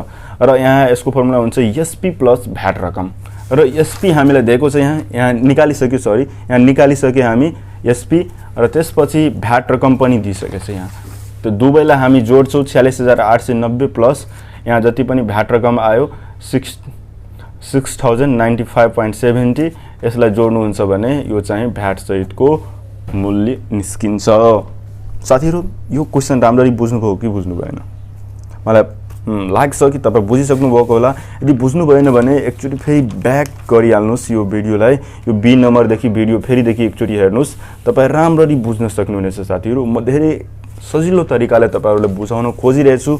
र यहाँ यसको फर्मुला हुन्छ एसपी प्लस भ्याट रकम र एसपी हामीलाई दिएको छ यहाँ निकालिसके हामी एसपी र त्यसपछि भ्याट रकम पनि दिइसकेको छ यहाँ। त्यो दुवैलाई हामी जोड्छौँ 46,890 प्लस यहाँ जति पनि भ्याट रकम आयो 6,095.70 यसलाई जोड्नुहुन्छ भने यो चाहिँ भ्याट सहितको मूल्य निस्किन्छ। साथीहरु यो क्वेशन राम्ररी बुझ्नुभयो कि बुझ्नु भएन मलाई लाग्छ कि तपाई बुझिसक्नु भएको होला। यदि बुझ्नु भएन भने एकचोटी फेरि ब्याक गरिहाल्नुस् यो भिडियोलाई यो बी नम्बर देखि भिडियो फेरिदेखि एकचोटी हेर्नुस् तपाई राम्ररी बुझ्न सक्नुहुनेछ साथीहरु। म धेरै सजिलो तरिकाले तपाईहरुलाई बुझाउन खोजिरहेछु।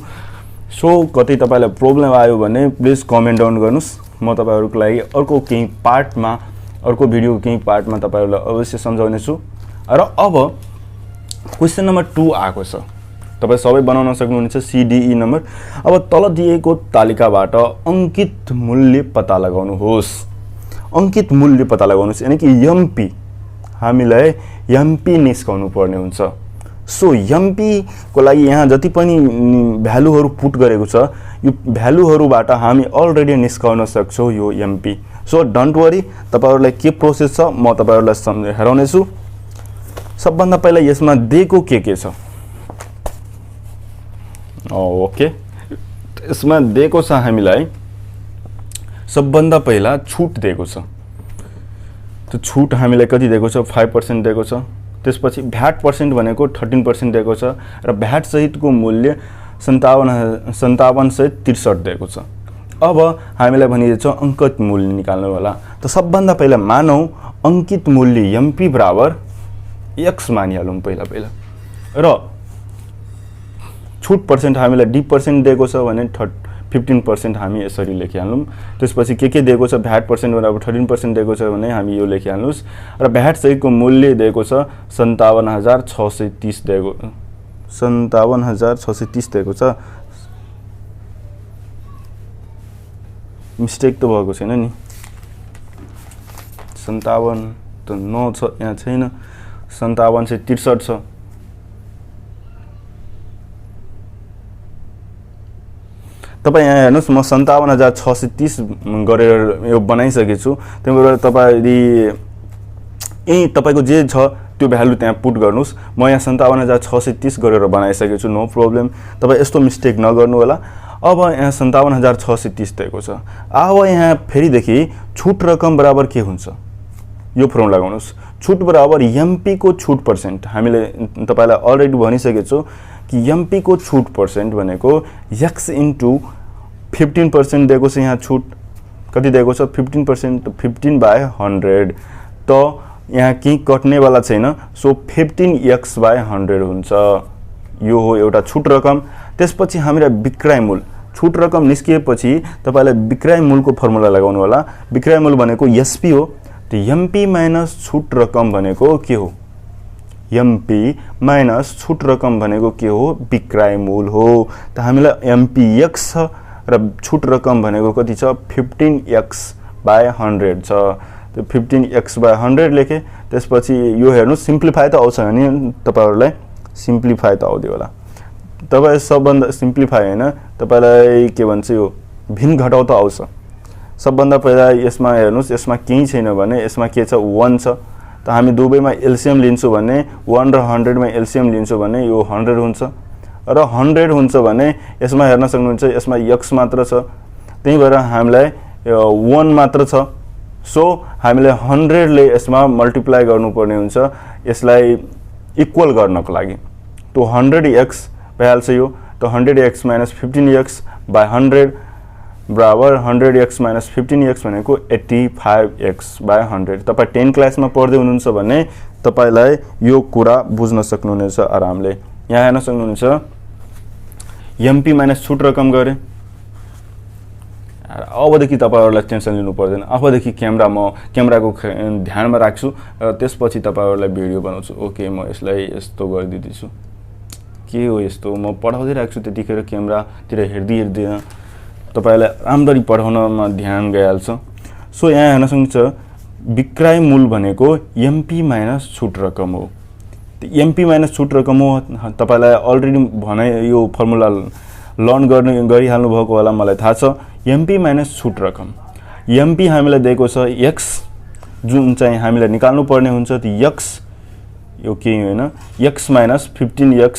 सो कतै तपाईलाई प्रब्लम आयो भने प्लिज कमेन्ट डाउन गर्नुस्। म तपाईहरुको लागि अर्को भिडियोको केही पार्टमा तपाईहरुलाई अवश्य सम्झाउने छु। र अब क्वेशन नम्बर 2 आएको छ तपाई सबै बनाउन सक्नुहुनेछ सीडीई नम्बर। अब तल दिएको तालिकाबाट अंकित मूल्य पत्ता लगाउनुहोस्। अंकित मूल्य पत्ता लगाउनुहोस् यानी कि एमपी हामीलाई एमपी निस्काउनु पर्ने हुन्छ। सो एमपी को लागि यहाँ जति पनि भ्यालुहरु पुट गरेको छ यो भ्यालुहरुबाट हामी अलरेडी निस्काउन सक्छौं यो एमपी। सो डोन्ट वरी तपाईहरुलाई के प्रोसेस छ म तपाईहरुलाई हेराउने छु। सबभन्दा पहिला यसमा दिएको के छ ओके यसमा दिएको छ हामीलाई सबभन्दा पहिला छुट दिएको छ। त्यो छुट हामीलाई कति दिएको छ 5% दिएको छ। त्यसपछि भ्याट पर्सेन्ट भनेको 13% दिएको छ र भ्याट सहितको मूल्य 57,63 दिएको छ। अब हामीलाई भनिएको छ अंकित मूल्य निकाल्नु होला। त सबभन्दा पहिला मानौ अंकित मूल्य एमपी बराबर x मानिहालौं पहिला र छुट पर्सेन्ट हामीलाई d% दिएको छ भने 15% हामी यसरी लेखिहालौं। त्यसपछि के दिएको छ भ्याट पर्सेन्ट बराबर 13% दिएको छ भने हामी यो लेखिहाल्नुस् र भ्याट सहितको मूल्य दिएको छ 57,630 दिएको 57,630 दिएको छ। मिस्टेक त भएको छैन नि 57 त न छ यहाँ छैन 57,63 छ। तपाई यहाँ हेर्नुस् म 57,630 गरेर यो बनाइसकेको छु। त्यही भएर तपाई यदि तपाईको जे छ त्यो भ्यालु त्यहाँ पुट गर्नुस्। म यहाँ 57,630 गरेर बनाइसकेको छु नो प्रब्लम। तपाई यस्तो मिस्टेक नगर्नु होला। अब यहाँ 57,630 दिएको छ। अब यहाँ फेरिदेखि छुट रकम बराबर के हुन्छ यो फर्मुला लगाउनुस्। छुट बराबर एमपी को छुट पर्सेन्ट हामीले तपाईलाई अलरेडी भनिसकेको छु कि एमपी को छुट पर्सेन्ट भनेको x इन्टु 15% दिएको छ। यहाँ छुट कति दिएको छ 15% 15/100 त यहाँ केही कट्नेवाला छैन। सो 15x/100 हुन्छ। यो हो एउटा छुट रकम। त्यसपछि हामीलाई विक्रय मूल्य छुट रकम निस्किएपछि तपाईलाई विक्रय मूल्यको फर्मुला लगाउनु होला। विक्रय मूल्य भनेको एसपी हो। त एमपी माइनस छुट रकम भनेको के हो एमपी माइनस छुट रकम भनेको के हो विक्रय मूल्य हो। त हामीलाई एमपी x छ र छुट रकम भनेको कति छ 15x/100 छ। त 15x/100 लेखे। त्यसपछि यो हेर्नुस् सिम्प्लिफाई त आउँछ नि तपाईहरुलाई सिम्प्लिफाई त आउँदै होला तपाई सबभन्दा सिम्प्लिफाई हैन तपाईलाई के भन्छ यो भिन्न घटाउ त आउँछ सबभन्दा पहिला यसमा हेर्नुस् यसमा केही छैन भने यसमा के छ 1 छ त हामी दुवैमा एलसीएम लिन्छौ भने 1 र 100 मा एलसीएम लिन्छौ भने यो 100 हुन्छ र 100 हुन्छ भने यसमा हेर्न सक्नुहुन्छ यसमा x मात्र छ त्यही भएर हामीलाई 1 मात्र छ सो हामीले 100 ले यसमा मल्टिप्लाई गर्नुपर्ने हुन्छ यसलाई इक्वल गर्नको लागि तो 100x भइहाल्छ यो त 100x - 15x / 100 बराबर 100x - 15x भनेको 85x / 100 तपाई 10 क्लासमा पढ्दै हुनुहुन्छ भने तपाईलाई यो कुरा बुझ्न सक्नुहुनेछ आरामले यहाँ हेर्न सक्नुहुन्छ एमपी माइनस छुट रकम गरे अबदेखि तपाईहरुलाई टेन्सन लिनु पर्दैन अबदेखि क्यामेराको ध्यानमा राख्छु र त्यसपछि तपाईहरुलाई भिडियो बनाउँछु ओके म यसलाई यस्तो गरिदिन्छु के हो यस्तो म पढाउँदै राख्छु त्यतिखेर क्यामेरातिर हेर्दिन तपाईलाई राम्ररी पढाउनमा ध्यान गइहाल्छ सो यहाँ हेर्न सक्नुहुन्छ विक्रय मूल भनेको एमपी माइनस छुट रकम हो एमपी माइनस छुट रकम हो तपाईलाई अलरेडी भने यो फर्मुला लर्न गरिहाल्नु भएको होला मलाई थाहा छ एमपी माइनस छुट रकम एमपी हामीलाई दिएको छ x जुन चाहिँ हामीलाई निकाल्नु पर्ने हुन्छ त्यो x यो के हैन x - 15x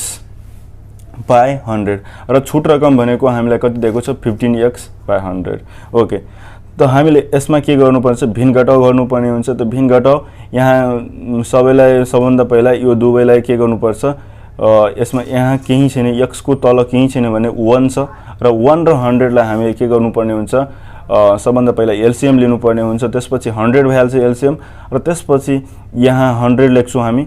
/ 100 र छुट रकम भनेको हामीलाई कति दिएको छ 15x / 100 ओके त हामीले यसमा के गर्नुपर्छ भिन्न घटाउ गर्नुपर्ने हुन्छ त भिन्न घटाउ यहाँ सबैलाई सबभन्दा पहिला यो दुवैलाई के गर्नुपर्छ यसमा यहाँ केही छैन x को तल केही छैन भने 1 छ र 1 र 100 लाई हामीले के गर्नुपर्ने हुन्छ सबभन्दा पहिला एलसीएम लिनुपर्ने हुन्छ त्यसपछि 100 भइहाल्छ एलसीएम र त्यसपछि यहाँ 100 लेख्छौं हामी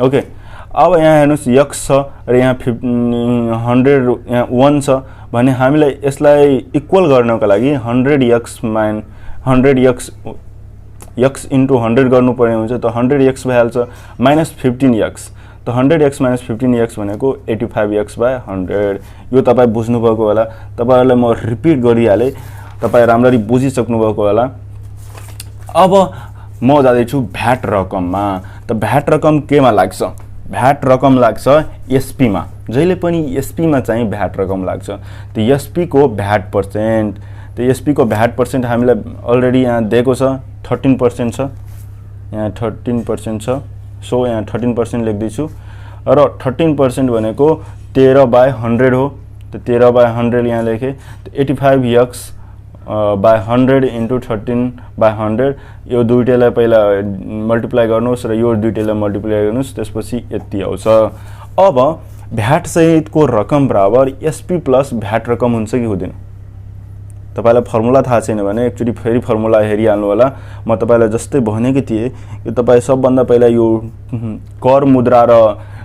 ओके अब यहाँ हेर्नुस् x छ र यहाँ 100 यहाँ 1 छ भने हामीलाई यसलाई इक्वल गर्नको लागि 100x x into 100 गर्नुपर्ने हुन्छ त 100x भइहाल्छ - 15x त 100x - 15x भनेको 85x / 100 यो तपाई बुझ्नु भएको होला तपाईहरुलाई म रिपिट गरिहाले तपाई राम्ररी बुझिसक्नु भएको होला अब म जाँदै छु भ्याट रकममा त भ्याट रकम केमा लाग्छ भ्याट रकम लाग्छ एसपी मा जहिले पनि एसपी मा चाहिँ भ्याट रकम लाग्छ त एसपी को भ्याट पर्सेन्ट त एसपी को भ्याट पर्सेन्ट हामीलाई अलरेडी यहाँ दिएको छ 13% छ यहाँ 13% छ सो यहाँ 13% लेख्दै छु र 13% भनेको 13/100 हो त 13/100 यहाँ लेखे 85x / 100 into 13/100 यो दुईटैलाई पहिला मल्टिप्लाई गर्नुस् र यो दुईटैलाई मल्टिप्लाई गर्नुस् त्यसपछि यति आउँछ अब भ्याट सहितको रकम बराबर एसपी प्लस भ्याट रकम हुन्छ कि हुँदैन तपाईलाई फर्मुला थाहा छैन भने एक्चुअली फेरि फर्मुला हेरिहाल्नु होला म तपाईलाई जस्तै भनेको थिए यो तपाई सबभन्दा पहिला यो कर मुद्रा र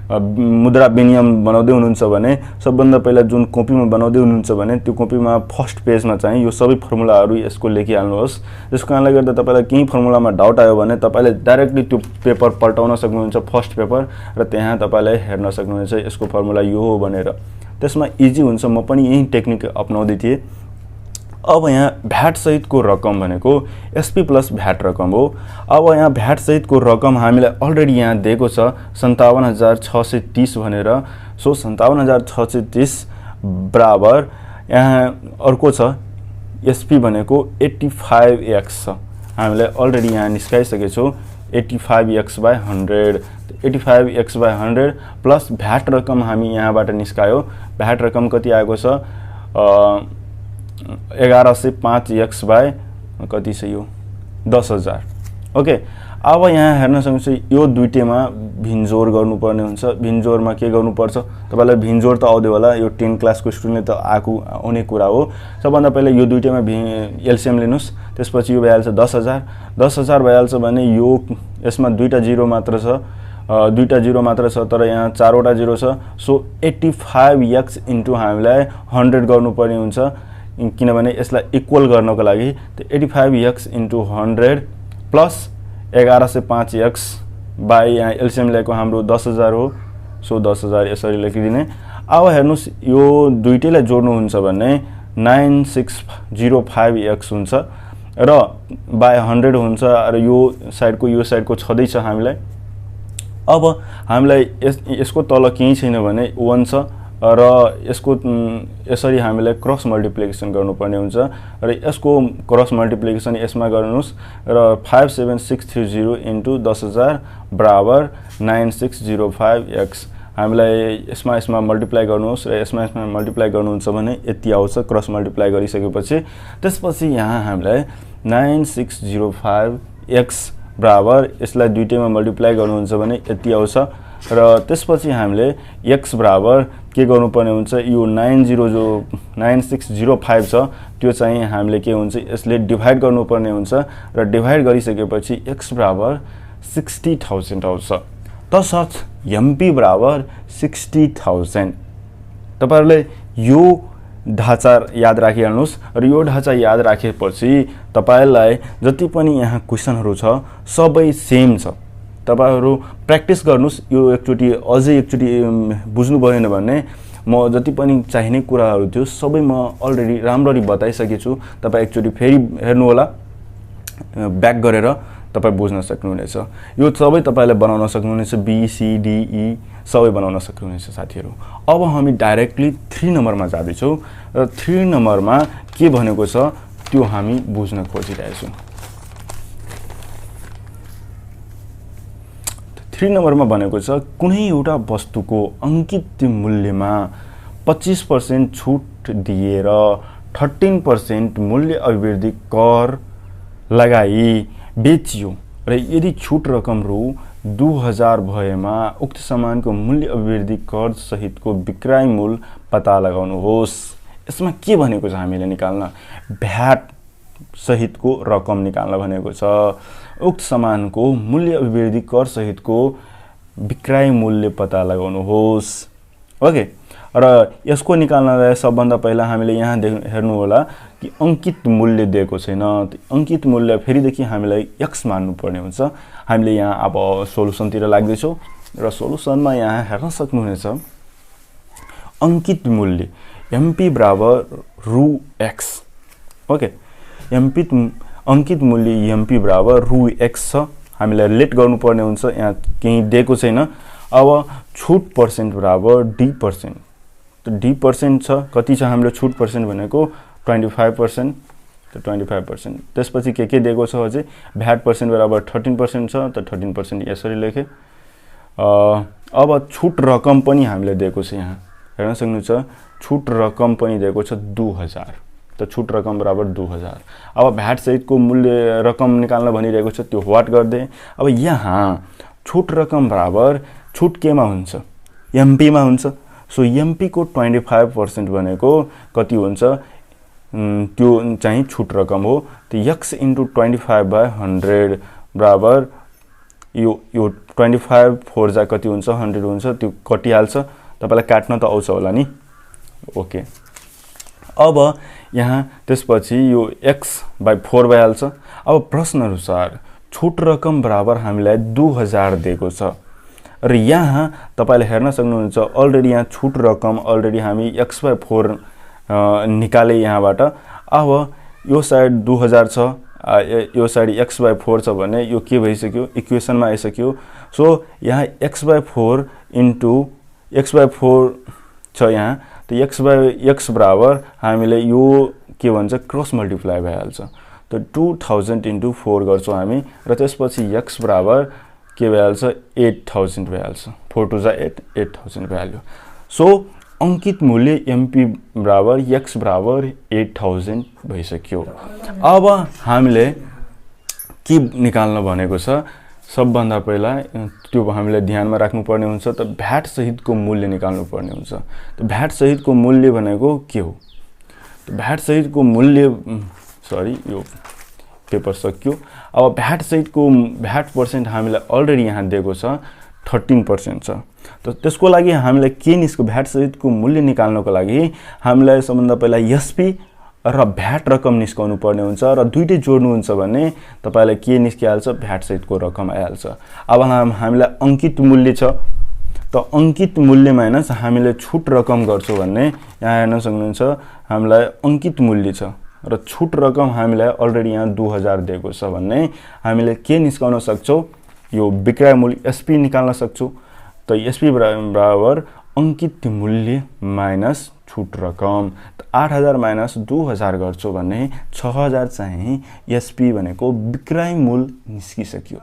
मुद्रा विनिमय बनाउँदै हुनुहुन्छ भने सबभन्दा पहिला जुन कपीमा बनाउँदै हुनुहुन्छ भने त्यो कपीमा फर्स्ट पेजमा चाहिँ यो सबै फर्मुलाहरु यसको लेखिहाल्नुहोस् त्यसको कारणले गर्दा तपाईलाई केही फर्मुलामा डाउट आयो भने तपाईले डाइरेक्टली त्यो पेपर पल्टाउन सक्नुहुन्छ फर्स्ट पेपर र त्यहाँ तपाईले हेर्न सक्नुहुन्छ यसको फर्मुला यो हो भनेर त्यसमा इजी हुन्छ म पनि यही टेक्निक अपनाउँदै थिए अब यहाँ भ्याट सहितको रकम भनेको एसपी प्लस भ्याट रकम हो अब यहाँ भ्याट सहितको रकम हामीलाई अलरेडी यहाँ दिएको छ 57630 भनेर सो 57630 बराबर यहाँ अर्को छ एसपी भनेको 85x छ हामीले अलरेडी यहाँ निस्काइसकेको छौं 85x / 100 85x / 100 प्लस भ्याट रकम हामी यहाँबाट निस्कायो भ्याट रकम कति आएको छ 1105x / कति छ यो 10000 ओके अब यहाँ हेर्न सक्नुहुन्छ यो दुईटैमा भिन्जोर गर्नुपर्ने हुन्छ भिन्जोरमा के गर्नुपर्छ तपाईलाई भिन्जोर त आउँदै होला यो 10 क्लासको स्टुडेन्टले त आउने कुरा हो सबभन्दा पहिला यो दुईटैमा एलसीएम लिनुस् त्यसपछि यो भइहाल्छ 10000 भइहाल्छ भने यो यसमा दुईटा जिरो मात्र छ तर यहाँ चारवटा जिरो छ सो 85x इन्टु हामीलाई 100 गर्नुपर्ने हुन्छ किनभने यसलाई इक्वल गर्नको लागि 85x into 100 plus 1105x by यहाँ एलसीएम ल्याएको हाम्रो 10000 हो सो 10000 यसरी लेखिदिने अब हेर्नुस् यो दुईटैलाई जोड्नु हुन्छ भने 9605x हुन्छ र बाई 100 हुन्छ र यो साइडको छँदैछ हामीलाई। अब हामीलाई यसको तल केही छैन भने 1 छ र यसको यसरी हामीलाई क्रस मल्टिप्लिकेसन गर्नुपर्ने हुन्छ र यसको क्रस मल्टिप्लिकेसन यसमा गर्नुहोस् र 57630 इन्टु 10,000 बराबर 9605x। हामीलाई यसमा मल्टिप्लाई गर्नुहोस् र यसमा मल्टिप्लाई गर्नुहुन्छ भने यति आउँछ क्रस मल्टिप्लाई गरिसकेपछि। त्यसपछि यहाँ हामीलाई 9605x बराबर यसलाई दुईटैमा मल्टिप्लाई गर्नुहुन्छ भने यति आउँछ र त्यसपछि हामीले x बराबर के गर्नुपर्ने हुन्छ, यो 9605 छ त्यो चाहिँ हामीले के हुन्छ यसले डिभाइड गर्नुपर्ने हुन्छ र डिभाइड गरिसकेपछि x बराबर 60,000 आउँछ। तसर्थ MP बराबर 60,000। तपाईहरुले यो ढाँचा याद राखिहाल्नुस् र यो ढाँचा याद राखेपछि तपाईलाई जति पनि यहाँ क्वेशनहरु छ सबै सेम छ। तपाईहरु प्र्याक्टिस गर्नुस्, यो अझै एकचोटी बुझ्नु भएन भने म जति पनि चाहिने कुराहरु थियो सबै म अलरेडी राम्ररी बताइसकेछु छु। तपाई एकचोटी फेरि हेर्नु होला, ब्याक गरेर तपाई बुझ्न सक्नुहुनेछ। यो सबै तपाईले बनाउन सक्नुहुनेछ, बी सी डी ई सबै बनाउन सक्नुहुनेछ साथीहरु। अब हामी डाइरेक्टली 3 नम्बरमा जाँदै छौं र 3 नम्बरमा के भनेको छ त्यो हामी बुझ्न खोजिरहेछौं। 3 नम्बरमा भनेको छ कुनै एउटा वस्तुको अंकित मूल्यमा 25% छुट दिएर 13% मूल्य अभिवृद्धि कर लगाई बेचियो र यदि छुट रकम रु 2000 भएमा उक्त सामानको मूल्य अभिवृद्धि कर सहितको विक्रय मूल्य पत्ता लगाउनुहोस्। यसमा के भनेको छ हामीले निकाल्न, भ्याट सहितको रकम निकाल्न भनेको छ। उक्त सामानको मूल्य अभिवृद्धि कर सहितको विक्रय मूल्य पत्ता लगाउनुहोस्। ओके, र यसको निकाल्नलाई सबभन्दा पहिला हामीले यहाँ हेर्नु होला कि अंकित मूल्य दिएको छैन। अंकित मूल्य फेरिदेखि हामीलाई x मान्नु पर्ने हुन्छ। हामीले यहाँ अब सोलुसनतिर लाग्दै छौं र सोलुसनमा यहाँ हेर्न सक्नुहुनेछ अंकित मूल्य MP बराबर रु x। ओके, अंकित मूल्य MP बराबर रु x छ। हामीलाई लेट गर्नुपर्ने हुन्छ, यहाँ केही दिएको छैन। अब छुट पर्सेन्ट बराबर d%। तो d% छ, कति छ हाम्रो छुट पर्सेन्ट भनेको 25%। तो 25%। त्यसपछि के दिएको छ अझै भ्याट पर्सेन्ट बराबर 13% छ, त 13% यसरी लेखे। अब छुट रकम पनि हामीले दिएको छ, यहाँ हेर्न सक्नुहुन्छ छुट रकम पनि दिएको छ 2000। त छुट रकम बराबर 2000। अब भ्याट सहितको मूल्य रकम निकाल्न भनिरहेको छ, त्यो व्हाट गर्दै। अब यहाँ छुट रकम बराबर छुट केमा हुन्छ, MP मा हुन्छ। सो MP को 25% भनेको कति हुन्छ, त्यो चाहिँ छुट रकम हो। तो x * 25/100 बराबर यो 25 4 जा कति हुन्छ 100 हुन्छ, त्यो कटिहाल्छ। तपाईलाई काट्न त आउँछ होला नि। ओके, अब यहाँ त्यसपछि यो x/4 भइहाल्छ। अब प्रश्न अनुसार छुट रकम बराबर हामीलाई 2000 दिएको छ र यहाँ तपाईले हेर्न सक्नुहुन्छ अलरेडी यहाँ छुट रकम अलरेडी हामी x/4 निकाले यहाँबाट। अब यो साइड 2000 छ, यो साइड x/4 छ भने यो के भइसक्यो, इक्वेसनमा आइसक्यो। सो यहाँ x/4 इन्टु x/4 छ यहाँ। तो x बराबर हामीले यो के भन्छ क्रस मल्टिप्लाई भइहाल्छ। तो 2000 इन्टु 4 गर्छौं हामी र त्यसपछि x बराबर के भइहाल्छ 8000 भइहाल्छ। 4 2 जा 8, 8000 भइहाल्यो। सो अंकित मूल्य MP बराबर x बराबर 8000 भइसक्यो। अब हामीले के निकाल्न भनेको छ, सबभन्दा पहिला त्यो हामीले ध्यानमा राख्नुपर्ने हुन्छ। त भ्याट सहितको मूल्य निकाल्नु पर्ने हुन्छ। त भ्याट सहितको मूल्य भनेको के हो, त भ्याट सहितको मूल्य यो पेपर सक्यो। अब भ्याट सहितको भ्याट पर्सेन्ट हामीलाई अलरेडी यहाँ दिएको छ 13% छ। त त्यसको लागि हामीलाई के निस्क्यो, भ्याट सहितको मूल्य निकाल्नको लागि हामीलाई सबभन्दा पहिला SP र भ्याट रकम निस्काउनु पर्ने हुन्छ र दुईटै जोड्नुहुन्छ भने तपाईलाई के निस्किहाल्छ, भ्याट सहितको रकम आइहाल्छ। अब हामीलाई अंकित मूल्य छ, त अंकित मूल्य माइनस हामीले छुट रकम गर्छौं भन्ने यहाँ हेर्न सक्नुहुन्छ हामीलाई अंकित मूल्य छ र छुट रकम हामीलाई अलरेडी यहाँ 2000 दिएको छ भन्ने हामीले के निस्काउन सक्छौं यो विक्रय मूल्य एसपी निकाल्न सक्छौं त एसपी बराबर अंकित मूल्य माइनस छुट रकम 8000 माइनस 2000 गर्छौ भने 6000 चाहिँ एसपी भनेको विक्रय मूल्य निस्किसक्यो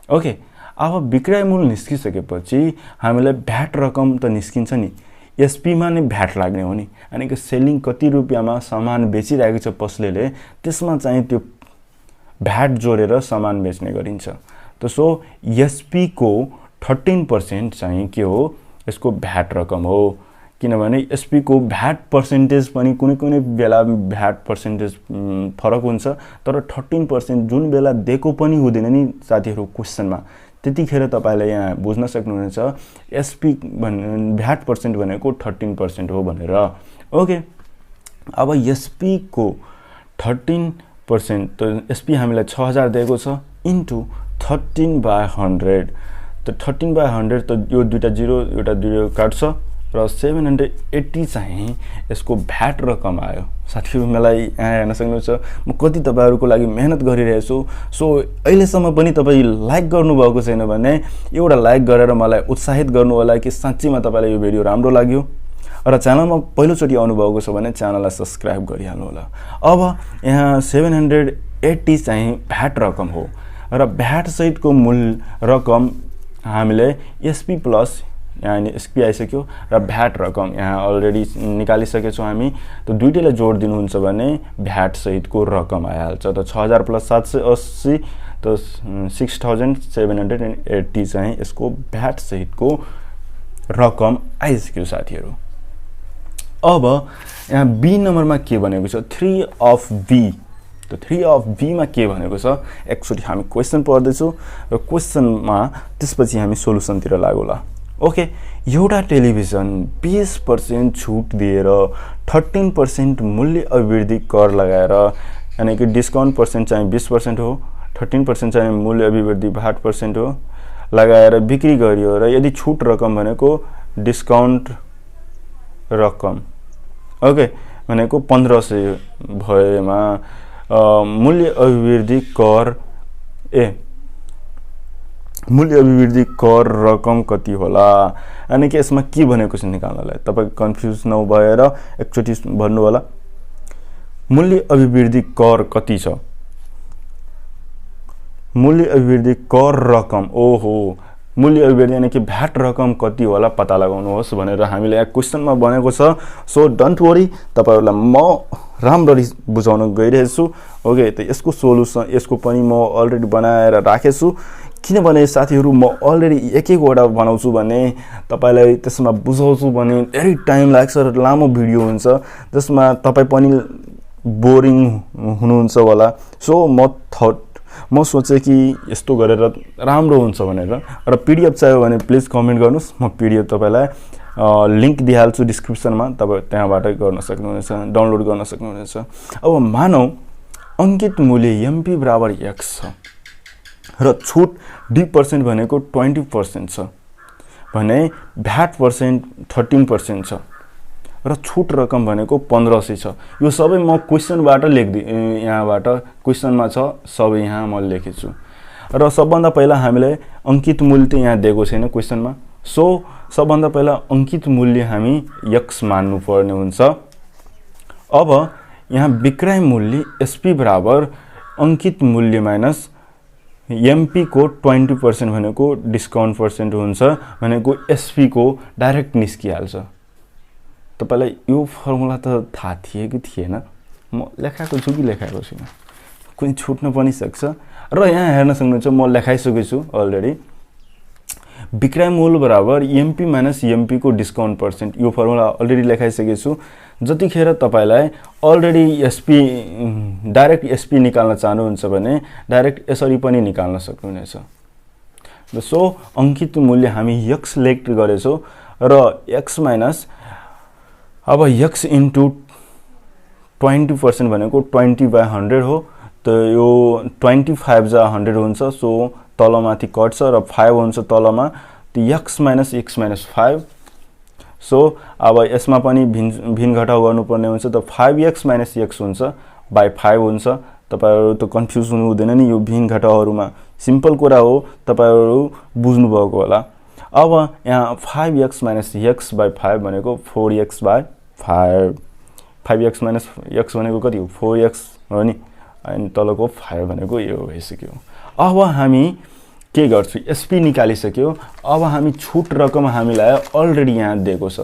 ओके अब विक्रय मूल्य निस्किसकेपछि हामीलाई भ्याट रकम त निस्किन्छ नि एसपी मा नै भ्याट लाग्ने हो नि अनि के सेलिङ कति रुपैयाँमा सामान बेचिरहेको छ पसलेले त्यसमा चाहिँ त्यो भ्याट जोडेर सामान बेच्ने गरिन्छ त सो एसपी को 13% चाहिँ के हो यसको भ्याट रकम हो किनभने एसपी को भ्याट पर्सेन्टेज पनि कुनै कुनै बेला भ्याट पर्सेन्टेज फरक हुन्छ तर 13% जुन बेला दिएको पनि हुँदैन नि साथीहरु क्वेशनमा त्यतिखेर तपाईले यहाँ बुझ्न सक्नुहुनेछ एसपी भ्याट पर्सेन्ट भनेको 13% हो भनेर ओके अब एसपी को 13% त एसपी हामीलाई 6000 दिएको छ इन्टु 13/100 त 13/100 त यो दुईटा जिरो एउटा दुईटा काट्छ र 780 चाहिँ यसको भ्याट रकम आयो साथीहरु मलाई यहाँ हेर्न सक्नुहुन्छ म कति तपाईहरुको लागि मेहनत गरिरहेको छु सो अहिलेसम्म पनि तपाई लाइक गर्नु भएको छैन भने एउटा लाइक गरेर मलाई उत्साहित गर्नु होला कि साच्चैमा तपाईलाई यो भिडियो राम्रो लाग्यो र च्यानलमा पहिलो चोटी आउनु भएको छ भने च्यानललाई सब्स्क्राइब गरिहाल्नु होला अब यहाँ 780 चाहिँ भ्याट रकम हो र भ्याट सहितको मूल रकम हामीले एसपी प्लस यहाँ एसपी आइसक्यो र भ्याट रकम यहाँ अलरेडी निकालिसकेछौं हामी त दुईटैले जोड दिनुहुन्छ भने भ्याट सहितको रकम आइहाल्छ त 6000 प्लस 780 त 6780 चाहिँ यसको भ्याट सहितको रकम आइसक्यो साथीहरु अब यहाँ बी नम्बरमा के भनेको छ 3 अफ बी त 3 अफ बी मा के भनेको छ एकचोटी हामी क्वेशन पढ्दै छौ र क्वेशनमा त्यसपछि हामी सोलुसन तिर लागौला ओके एउटा टेलिभिजन 20% छुट दिएर 13% मूल्य अभिवृद्धि कर लगाएर यानी कि डिस्काउन्ट पर्सेन्ट चाहिँ 20% हो 13% चाहिँ मूल्य अभिवृद्धि 8% हो लगाएर बिक्री गरियो र यदि छुट रकम भनेको डिस्काउन्ट रकम ओके भनेको 1500 भएमा मूल्य अभिवृद्धि कर मूल्य अभिवृद्धि कर रकम कति होला अनि के यसमा के भनेको छ निकाल्नलाई तपाई कन्फ्युज नभएर एकचोटी भन्नु होला मूल्य अभिवृद्धि कर कति छ मूल्य अभिवृद्धि कर रकम ओहो मूल्य अभिवृद्धि यानी कि भ्याट रकम कति होला पत्ता लगाउनुहोस् भनेर हामीले यहाँ क्वेशनमा भनेको छ सो डोन्ट वरी तपाईहरुलाई म राम्ररी बुझाउन गइरहेछु छु ओके त यसको सोलुसन यसको पनि म अलरेडी बनाएर राखेछु किनभने साथीहरु म अलरेडी एक वटा बनाउँछु भने तपाईलाई त्यसमा बुझाउँछु भने धेरै टाइम लाग्छ र लामो भिडियो हुन्छ जसमा तपाई पनि बोरिङ हुनुहुन्छ होला सो म सोचे कि यस्तो गरेर राम्रो हुन्छ भनेर र पीडीएफ चाहियो भने प्लिज कमेन्ट गर्नुस् म पीडीएफ तपाईलाई लिंक दिइहाल्छु डिस्क्रिप्सनमा तपाई त्यहाँबाट गर्न सक्नुहुनेछ डाउनलोड गर्न सक्नुहुनेछ अब मानौ अंकित मूल्य एमपी बराबर x छ र छुट 2% भनेको 20% छ भने भ्याट पर्सेन्ट 13% छ र छुट रकम भनेको 1500 छ यो सबै म क्वेशनबाट लेख्दै यहाँबाट क्वेशनमा छ सबै यहाँ म लेखेछु र सबभन्दा पहिला हामीले अंकित मूल्य त यहाँ दिएको छैन क्वेशनमा सो सबभन्दा पहिला अंकित मूल्य हामी x मान्नु पर्ने हुन्छ अब यहाँ विक्रय मूल्य एसपी बराबर अंकित मूल्य माइनस एमपी को 20% भनेको डिस्काउन्ट पर्सेन्ट हुन्छ भनेको एसपी को डाइरेक्ट निस्किहाल्छ तपाईलाई यो फर्मुला त थाहा थियो कि थिएन म लेखाएको छु कि लेखाएको छैन कुनै छुट्न पनि सक्छ र यहाँ हेर्न सक्नुहुन्छ म लेखाइसकेको छु अलरेडी विक्रय मूल्य बराबर एमपी माइनस एमपी को डिस्काउन्ट पर्सेन्ट यो फर्मुला अलरेडी लेखाइसकेको छु जतिखेर तपाईलाई अलरेडी एसपी डाइरेक्ट एसपी निकाल्न चाहनुहुन्छ भने डाइरेक्ट यसरी पनि निकाल्न सक्नुहुनेछ सो अंकित मूल्य हामी x लेख्ट गरेछौ र x माइनस अब x इन्टु 20% भनेको 20/100 हो त यो 25 जा 100 हुन्छ सो तलमाथि कट्छ र 5 हुन्छ तलमा त x माइनस 5 सो अब यसमा पनि भिन्न घटाउ गर्नुपर्ने हुन्छ त 5x - x हुन्छ बाइ 5 हुन्छ। तपाईहरु त कन्फ्युज हुनु हुँदैन नि यो भिन्न घटाउहरुमा, सिम्पल कुरा हो, तपाईहरु बुझ्नु भएको होला। अब यहाँ 5x - x बाइ 5 भनेको 4x बाइ 5, 5x - x भनेको कति हो 4x हो नि, अनि तलको 5 भनेको यो भइसक्यो। अब हामी के गर्छु, एसपी निकालिसक्यो। अब हामी छुट रकम हामीलाई अलरेडी यहाँ दिएको छ।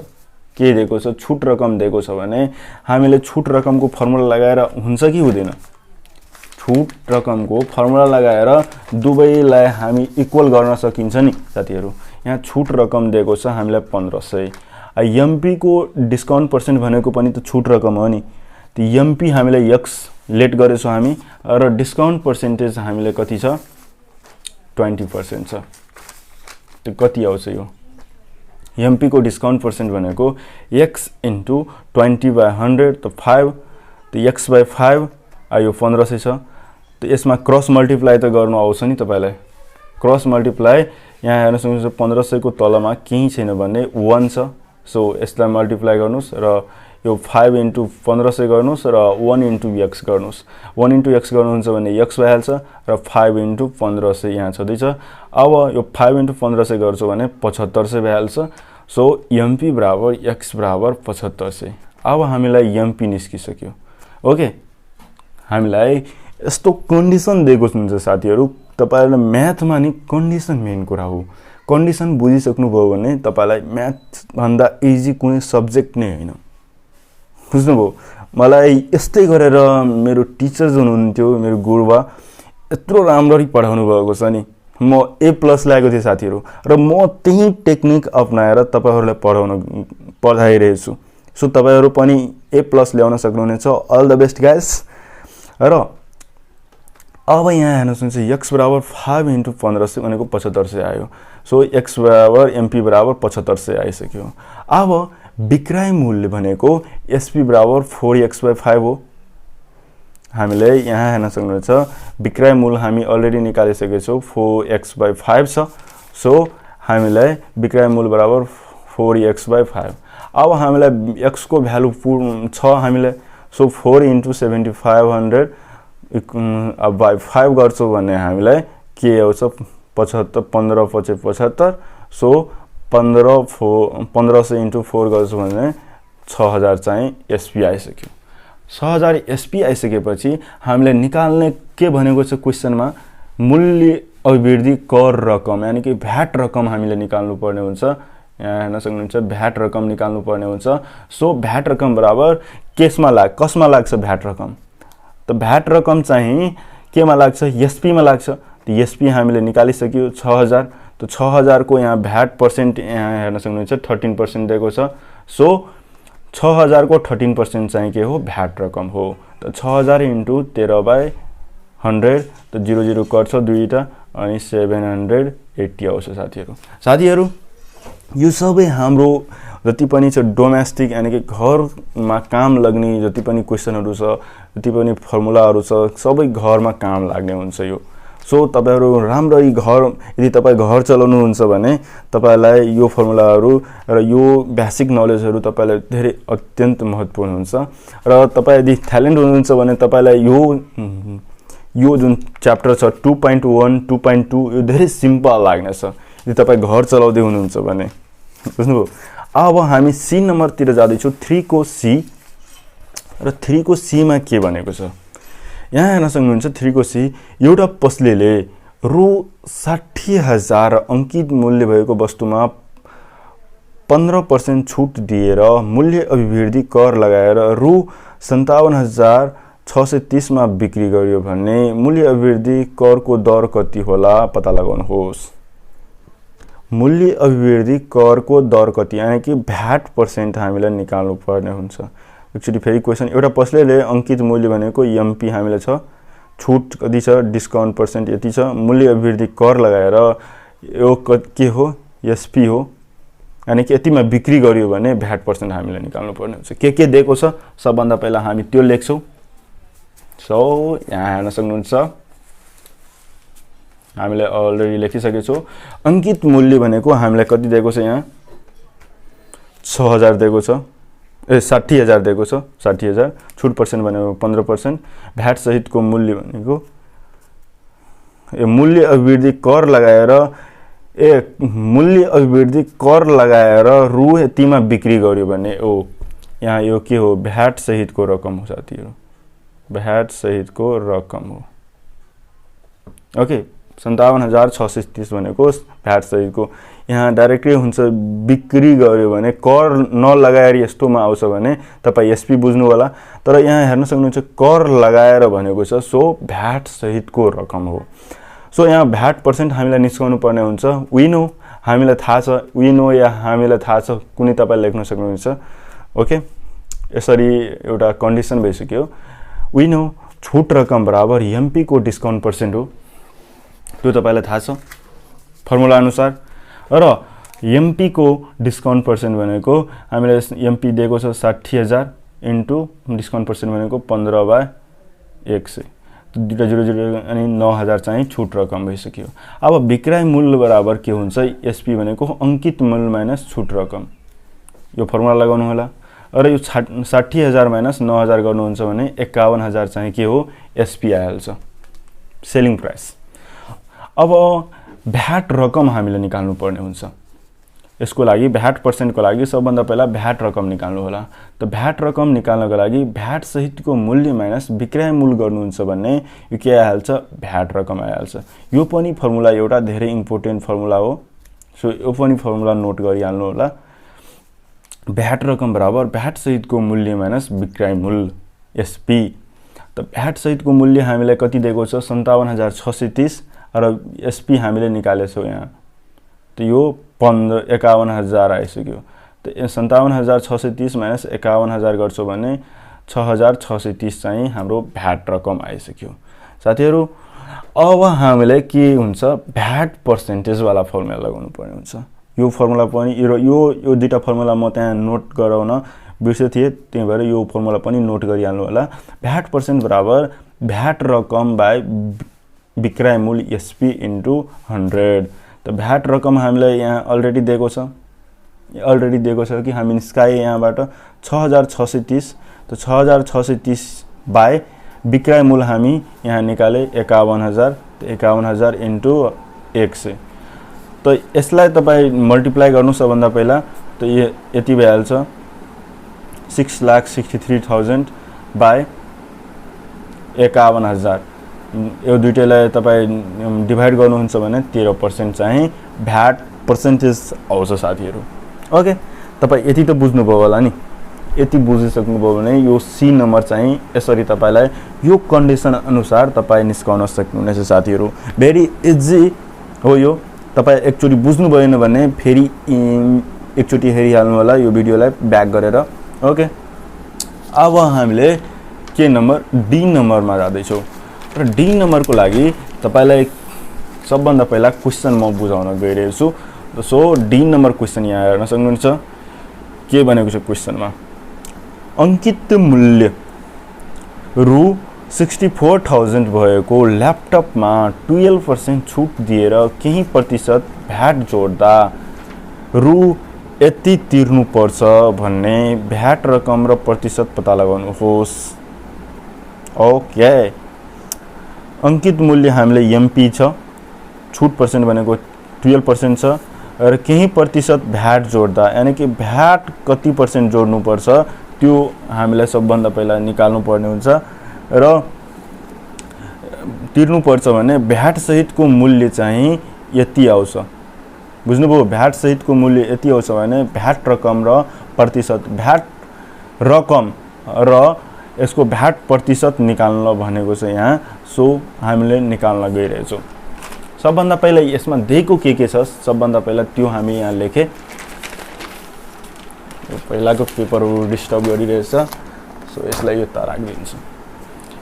के दिएको छ, छुट रकम दिएको छ भने हामीले छुट रकमको फर्मुला लगाएर हुन्छ कि हुँदैन, छुट रकमको फर्मुला लगाएर दुवैलाई हामी इक्वल गर्न सकिन्छ नि साथीहरु। यहाँ छुट रकम दिएको छ हामीलाई 1500, एमपी को डिस्काउन्ट पर्सेन्ट भनेको पनि त छुट रकम हो नि। त्यो एमपी हामीले x लेट गरेछौं हामी र डिस्काउन्ट पर्सेन्टेज हामीले कति छ 20% छ। त्यो कति आउँछ यो, एमपी को डिस्काउन्ट पर्सेन्ट भनेको x * 20/100 त 5, त x / 5 आयो 1500 छ। त यसमा क्रस मल्टिप्लाई त गर्नु आउँछ नि तपाईलाई, क्रस मल्टिप्लाई यहाँ हेर्न सक्नुहुन्छ 1500 को तलमा केही छैन भन्ने 1 छ। सो यसलाई मल्टिप्लाई गर्नुस् र यो 5 * 1500 गर्नुस् र 1 * x गर्नुस्। 1 * x गर्नुहुन्छ भने x भइहाल्छ र 5 * 1500 यहाँ छँदैछ। अब यो 5 * 1500 गर्छौ भने 7500 भइहाल्छ। सो mp बराबर x बराबर 7500। अब हामीलाई mp निस्किसक्यो। ओके, हामीलाई यस्तो कन्डिसन दिएको हुन्छ साथीहरु। तपाईहरुले म्याथमा नि कन्डिसन मेन कुरा हो। कन्डिसन बुझिसक्नु भयो भने तपाईलाई म्याथ भन्दा इजी कुनै सब्जेक्ट नै हैन। बुझ्नुभयो? मलाई यस्तै गरेर मेरो टिचर जुन हुनुहुन्थ्यो, मेरो गुरुबा यत्रो राम्ररी पढाउनु भएको छ नि, म A+ ल्याएको थिए साथीहरु र म त्यही टेक्निक अपनाएर तपाईहरुलाई पढाइरहेछु। सो तपाईहरु पनि A+ ल्याउन सक्नुहुनेछ। All the best guys. र अब यहाँ हेर्नु सक्नुहुन्छ x बराबर 5 * 1500 भनेको 7500 आयो। सो x बराबर mp बराबर 7500 आइसक्यो। अब विक्रय मूल्य भनेको sp बराबर 4x/5 हो। हामीले यहाँ हेर्न सक्नुहुन्छ विक्रय मूल्य हामी अलरेडी निकालिसकेका छौं, 4x/5 छ। सो हामीलाई विक्रय मूल्य बराबर 4x/5। अब हामीलाई x को भ्यालु छ हामीलाई। सो 4 * 7500 बाइ 5 गर्छौ भने हामीलाई के आउँछ 75, 15 × 5 = 75। सो 1500 * 4 गर्छौ भने 6000 चाहिँ एसपी आइसक्यो। 6000 एसपी आइसकेपछि हामीले निकाल्ने के भनेको छ क्वेशनमा, मूल्य अभिवृद्धि कर रकम यानी कि भ्याट रकम हामीले निकाल्नु पर्ने हुन्छ। यहाँ हेर्न सक्नुहुन्छ भ्याट रकम निकाल्नु पर्ने हुन्छ। सो भ्याट रकम बराबर कसमा लाग्छ भ्याट रकम, त भ्याट रकम चाहिँ केमा लाग्छ एसपी मा लाग्छ। त एसपी हामीले निकालिसक्यो 6000। त 6000 को यहाँ भ्याट पर्सेन्ट यहाँ हेर्न सक्नुहुन्छ 13% दिएको छ। सो 6000 को 13% चाहिँ के हो भ्याट रकम हो। त 6000 * 13/100 त 00 कट्छ दुईटा अनि 780 आउँछ साथीहरु। यो सबै हाम्रो जति पनि छ डोमेस्टिक यानी कि घरमा काम लाग्ने जति पनि क्वेशनहरु छ, जति पनि फर्मुलाहरु छ, सबै घरमा काम लाग्ने हुन्छ यो। सो तपाईहरु राम्ररी घर यदि तपाई घर चलाउनु हुन्छ भने तपाईलाई यो फर्मुलाहरु र यो बेसिक नलेजहरु तपाईलाई धेरै अत्यन्त महत्त्वपूर्ण हुन्छ। र तपाई यदि ट्यालेन्ट हुनुहुन्छ भने तपाईलाई यो जुन च्याप्टर छ 2.1 2.2 यो धेरै सिम्पल लाग्नेछ यदि तपाई घर चलाउँदै हुनुहुन्छ भने। बुझ्नुभयो? अब हामी सी नम्बर तिर जाँदै छौं, 3 को सी। र 3 को सी मा के भनेको छ यहाँ हेर्न सक्नुहुन्छ। 3 को सी, एउटा पसलेले रु 60000 अंकित मूल्य भएको वस्तुमा 15% छुट दिएर मूल्य अभिवृद्धि कर लगाएर रु 57630 मा बिक्री गर्यो भने मूल्य अभिवृद्धि करको दर कति होला पत्ता लगाउनुहोस्। मूल्य अभिवृद्धि करको दर कति यानी कि भ्याट पर्सेन्ट हामीलाई निकाल्नु पर्ने हुन्छ। एक्चुअली फेरि क्वेशन, एउटा पसलेले अंकित मूल्य भनेको एमपी हामीलाई छ, छुट कति छ डिस्काउन्ट पर्सेन्ट यति छ, मूल्य अभिवृद्धि कर लगाएर यो के हो एसपी हो यानी कि यतिमा बिक्री गर्यो भने भ्याट पर्सेन्ट हामीलाई निकाल्नु पर्ने हुन्छ। के दिएको छ सबभन्दा पहिला हामी त्यो लेख्छौं। सो यहाँ हेर्न सक्नुहुन्छ हामीले अलरेडी लेखिसकेको छौं। अंकित मूल्य भनेको हामीलाई कति दिएको छ यहाँ 6,000 दिएको छ, 60,000 दिएको छ, 60,000 छुट पर्सेन्ट भनेको 15%, भ्याट सहितको मूल्य भनेको मूल्य अभिवृद्धि कर लगाएर मूल्य अभिवृद्धि कर लगाएर रु यतिमा बिक्री गर्यो भने यहाँ यो के हो, भ्याट सहितको रकम हो साथीहरु, भ्याट सहितको रकम हो। ओके, 57,630 भनेको भ्याट सहितको, यहाँ डाइरेक्टली हुन्छ बिक्री गर्यो भने कर नलगाएर यस्तोमा आउँछ भने तपाई एसपी बुझ्नु होला, तर यहाँ हेर्न सक्नुहुन्छ कर लगाएर भनेको छ, सो भ्याट सहितको रकम हो। सो यहाँ भ्याट पर्सेन्ट हामीलाई निस्काउनु पर्ने हुन्छ, वी नो, हामीलाई थाहा छ, वी नो या हामीलाई थाहा छ कुनै तपाईले लेख्न सक्नुहुन्छ। ओके, यसरी एउटा कन्डिसन भइसक्यो, वी नो छुट रकम बराबर एमपी को डिस्काउन्ट पर्सेन्ट हो, त्यो तपाईलाई थाहा छ फर्मुला अनुसार। र एमपी को डिस्काउन्ट पर्सेन्ट भनेको हामीले एमपी दिएको छ 60,000 इन्टु डिस्काउन्ट पर्सेन्ट भनेको 15/100, दुईटा 0 अनि 9,000 चाहिँ छुट रकम भइसक्यो। अब विक्रय मूल्य बराबर के हुन्छ, एसपी भनेको अंकित मूल्य माइनस छुट रकम, यो फर्मुला लगाउनु होला। र यो 60,000 माइनस 9,000 गर्नुहुन्छ भने 51,000 चाहिँ के हो, एसपी आइहाल्छ, सेलिङ प्राइस। अब भ्याट रकम हामीले निकाल्नु पर्ने हुन्छ, यसको लागि भ्याट पर्सेन्टको लागि सबभन्दा पहिला भ्याट रकम निकाल्नु होला। त भ्याट रकम निकाल्नको लागि भ्याट सहितको मूल्य माइनस विक्रय मूल्य गर्नुहुन्छ भने यो के आइहाल्छ, भ्याट रकम आइहाल्छ। यो पनि फर्मुला एउटा धेरै इम्पोर्टेन्ट फर्मुला हो, सो यो पनि फर्मुला नोट गरिहाल्नु होला। भ्याट रकम बराबर भ्याट सहितको मूल्य माइनस विक्रय मूल्य, एसपी। त भ्याट सहितको मूल्य हामीलाई कति दिएको छ, 57,630, र एसपी हामीले निकालेछौँ यहाँ, त यो 51,000 आइसक्यो। त 57,630 माइनस 51,000 गर्छौँ भने 6,630 चाहिँ हाम्रो भ्याट रकम आइसक्यो साथीहरु। अब हामीले के हुन्छ, भ्याट पर्सेन्टेज वाला फर्मुला लगाउनु पर्ने हुन्छ। यो फर्मुला पनि यो दुईटा फर्मुला म त्यहाँ नोट गराउन बिर्सेँ थिएँ, त्यही भएर यो फर्मुला पनि नोट गरिहाल्नु होला। भ्याट पर्सेन्ट बराबर भ्याट रकम बाइ विक्रय मूल्य एसपी इन्टु 100। त भ्याट रकम हामीलाई यहाँ अलरेडी दिएको छ कि हामी निस्काए यहाँबाट 6,630। त 6,630 बाइ विक्रय मूल्य हामी यहाँ निकाले 51,000। त 51,000 इन्टु 100। त यसलाई तपाई मल्टिप्लाई गर्नु सबभन्दा पहिला, त यति भइहाल्छ 6,63,000 बाइ 51,000। यो दुईटैलाई तपाई डिभाइड गर्नुहुन्छ भने 13% चाहिँ भ्याट पर्सेन्टेज आउँछ साथीहरु। ओके, तपाई यति त बुझ्नुभयो होला नि, यति बुझिसक्नुभयो भने यो सी नम्बर चाहिँ यसरी तपाईलाई यो कन्डिसन अनुसार तपाई निस्काउन सक्नुहुनेछ साथीहरु। भेरी इजी हो यो, तपाई एकचोटी बुझ्नु भएन भने फेरि एकचोटी हेरिहाल्नु होला यो भिडियोलाई ब्याक गरेर। ओके, अब हामीले के नम्बर, डी नम्बरमा जाँदै छौं। र डी नम्बरको लागि तपाईलाई सबभन्दा पहिला क्वेशन म बुझाउन गइरहेको छु। सो डी नम्बर क्वेशन यहाँ हेर्न सक्नुहुन्छ, के भनेको छ क्वेशनमा, अंकित मूल्य रु 64,000 भएको ल्यापटपमा 12% छुट दिएर केही प्रतिशत भ्याट जोड्दा रु यति तिर्नु पर्छ भन्ने भ्याट रकम र प्रतिशत पत्ता लगाउनुहोस्। ओके, अंकित मूल्य हामीले एमपी छ, छुट पर्सेन्ट भनेको 12% छ, र केही प्रतिशत भ्याट जोड्दा यानी कि भ्याट कति पर्सेन्ट जोड्नु पर्छ त्यो हामीलाई सबभन्दा पहिला निकाल्नु पर्ने हुन्छ। र तिर्नु पर्छ भने भ्याट सहितको मूल्य चाहिँ यति आउँछ, बुझ्नुभयो। भ्याट सहितको मूल्य यति आउँछ भने भ्याट रकम र प्रतिशत, भ्याट रकम र यसको भ्याट प्रतिशत निकाल्न भनेको छ यहाँ। सो हामीले निकाल्न गइरहेछौँ। सबभन्दा पहिला यसमा दिएको के छ सबभन्दा पहिला त्यो हामी यहाँ लेखे। पहिलाको पेपरहरु डिस्टर्ब गरिरहेछ, सो यसलाई यो त राखिदिन्छु।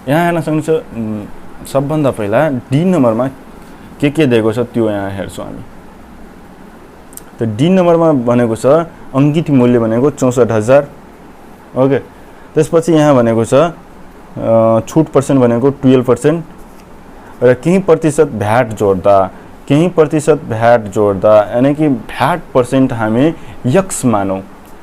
यहाँ हेर्न सक्नुहुन्छ सबभन्दा पहिला डी नम्बरमा के दिएको छ त्यो यहाँ हेर्छौँ हामी। त डी नम्बरमा भनेको छ अंकित मूल्य भनेको 64,000। ओके, त्यसपछि यहाँ भनेको छ छुट पर्सेन्ट भनेको 12% र केही प्रतिशत भ्याट जोड्दा यानी कि भ्याट पर्सेन्ट हामी x मानौं।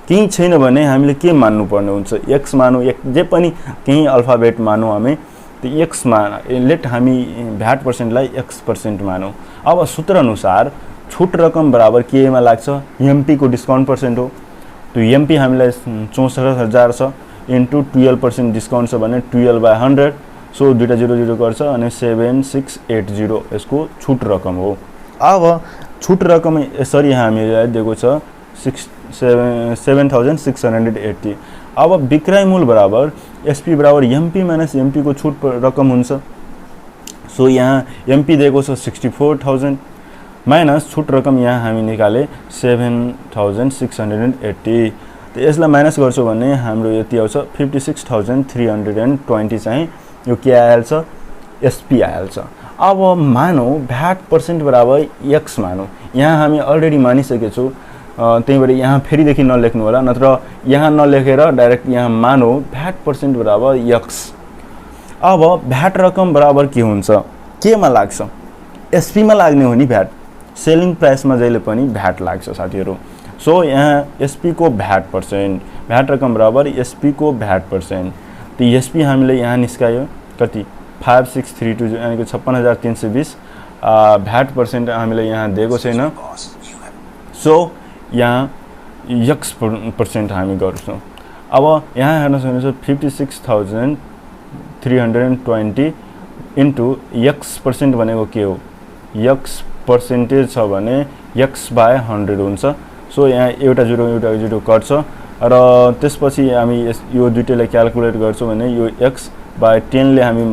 केही छैन भने हामीले के मान्नुपर्ने हुन्छ, एक्स मानौँ, जे पनि केही अल्फाबेट मानौँ हामी, त्यो एक्स लेट हामी भ्याट पर्सेन्टलाई x% मानौँ। अब सूत्र अनुसार छुट रकम बराबर केमा लाग्छ, एमपी को डिस्काउन्ट पर्सेन्ट हो। त्यो एमपी हामीलाई 64,000 छ इन्टु 12% डिस्काउन्ट छ भने 12/100, सो दुईटा 0 गर्छ अनि 7680 यसको छुट रकम हो। अब छुट रकम यसरी हामीलाई दिएको छ 7,680। अब विक्रय मूल बराबर एसपी बराबर एमपी माइनस एमपी को छुट रकम हुन्छ। सो यहाँ एमपी दिएको छ 64,000 माइनस छुट रकम यहाँ हामी निकाले 7,680। तो यसलाई माइनस गर्छौं भने हाम्रो यति आउँछ 56,320 चाहिँ यो के आइहाल्छ, एसपी आइहाल्छ। अब मानौ भ्याट पर्सेन्ट बराबर एक्स मानौ, यहाँ हामी अलरेडी मानिसकेका छौं, त्यही भएर यहाँ फेरिदेखि नलेख्नु होला, नत्र यहाँ नलेखेर डाइरेक्ट यहाँ मानौ भ्याट पर्सेन्ट बराबर एक्स। अब भ्याट रकम बराबर के हुन्छ, केमा लाग्छ, एसपी मा लाग्ने हो नि भ्याट, सेलिङ प्राइसमा जहिले पनि भ्याट लाग्छ साथीहरु। सो यहाँ एसपी को भ्याट पर्सेन्ट, भ्याट रकम बराबर एसपी को भ्याट पर्सेन्ट। तो एसपी हामीले यहाँ निस्कायो कति 5632 यानी कि 56,320। भ्याट पर्सेन्ट हामीले यहाँ दिएको छैन, सो यहाँ एक्स पर्सेन्ट हामी गर्छौं। अब यहाँ हेर्न सक्नुहुन्छ 56,320 इन्टु एक्स पर्सेन्ट भनेको के हो, एक्स पर्सेन्टेज छ भने x/100 हुन्छ। सो यहाँ एउटा 0 कट्छ र त्यसपछि हामी यो दुईटैलाई क्याल्कुलेट गर्छौं भने यो x/10 ले हामी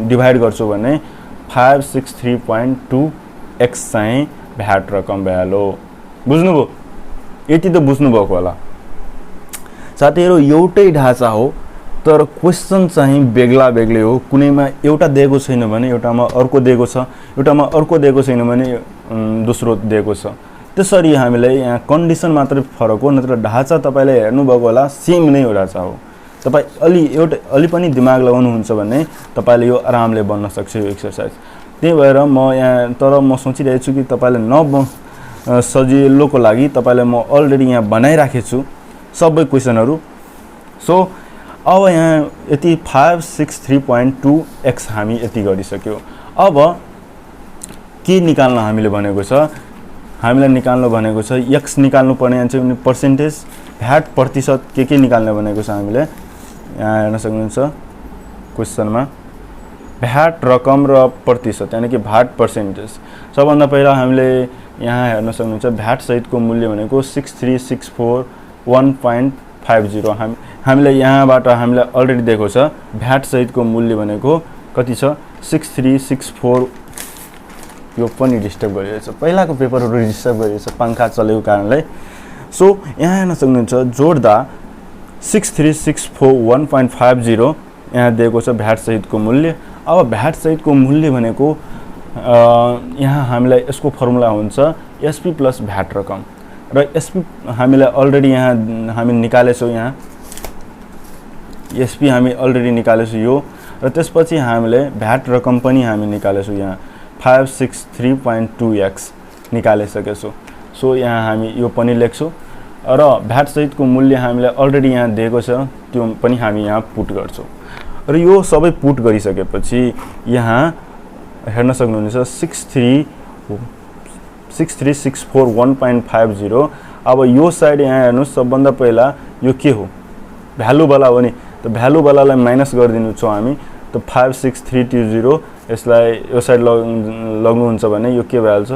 डिभाइड गर्छौं भने 563.2x चाहिँ भ्याट रकम भ्यालो। बुझ्नुभयो, यति त बुझ्नु भएको होला साथीहरु। एउटै ढाँचा हो तर क्वेशन चाहिँ बेग्ला बेग्लै हो, कुनैमा एउटा दिएको छैन भने एउटामा अर्को दिएको छ, एउटामा अर्को दिएको छैन भने दोस्रो दिएको छ। त्यसरी हामीलाई यहाँ कन्डिसन मात्र फरक हो, नत्र ढाँचा तपाईले हेर्नु भएको होला सेम नै हो ढाँचा हो। तपाई अलि पनि दिमाग लगाउनुहुन्छ भने तपाईले यो आरामले बन्न सक्छ यो एक्सरसाइज। त्यही भएर म यहाँ तर म सोचिरहेको छु कि तपाईले सजिलोको लागि तपाईलाई म अलरेडी यहाँ बनाइराखेको छु सबै क्वेशनहरु। सो अब यहाँ यति 563.2x हामी यति गरिसक्यो। अब के निकाल्न हामीले भनेको छ, हामीलाई निकाल्नु भनेको छ x निकाल्नु पर्ने चाहिँ पर्सेन्टेज, भ्याट प्रतिशत के निकाल्ने भनेको छ हामीले। यहाँ हेर्न सक्नुहुन्छ क्वेशनमा भ्याट रकम र प्रतिशत यानी कि भ्याट पर्सेन्टेज। सबभन्दा पहिला हामीले यहाँ हेर्न सक्नुहुन्छ भ्याट सहितको मूल्य भनेको 63,641.50। हामीले यहाँबाट हामीलाई अलरेडी दिएको छ भ्याट सहितको मूल्य भनेको कति छ 6364। यो पनि डिस्टर्ब गरिरहेछ, पहिलाको पेपरहरु डिस्टर्ब गरिरहेछ पंखा चलेको कारणले। सो यहाँ हेर्न सक्नुहुन्छ जोड्दा 63,641.50 यहाँ दिएको छ भ्याट सहितको मूल्य। अब भ्याट सहितको मूल्य भनेको यहाँ हामीलाई यसको फर्मुला हुन्छ एसपी प्लस भ्याट रकम र एसपी हामीलाई अलरेडी यहाँ हामी निकालेछौं, यहाँ एसपी हामी अलरेडी निकालेछौं यो, र त्यसपछि हामीले भ्याट रकम पनि हामी निकालेछौं, यहाँ 563.2x निकालिसकेछौं। सो यहाँ हामी यो पनि लेख्छौं र भ्याट सहितको मूल्य हामीले अलरेडी यहाँ दिएको छ त्यो पनि हामी यहाँ पुट गर्छौं। र यो सबै पुट गरिसकेपछि यहाँ हेर्न सक्नुहुन्छ 63,641.50। अब यो साइड यहाँ हेर्नुस्, सबभन्दा पहिला यो के हो, भ्यालु वाला हो नि, त भ्यालु वालालाई माइनस गरिदिनु छ हामी। त 56320 यसलाई यो साइड लग्नुहुन्छ भने यो के भइहाल्छ,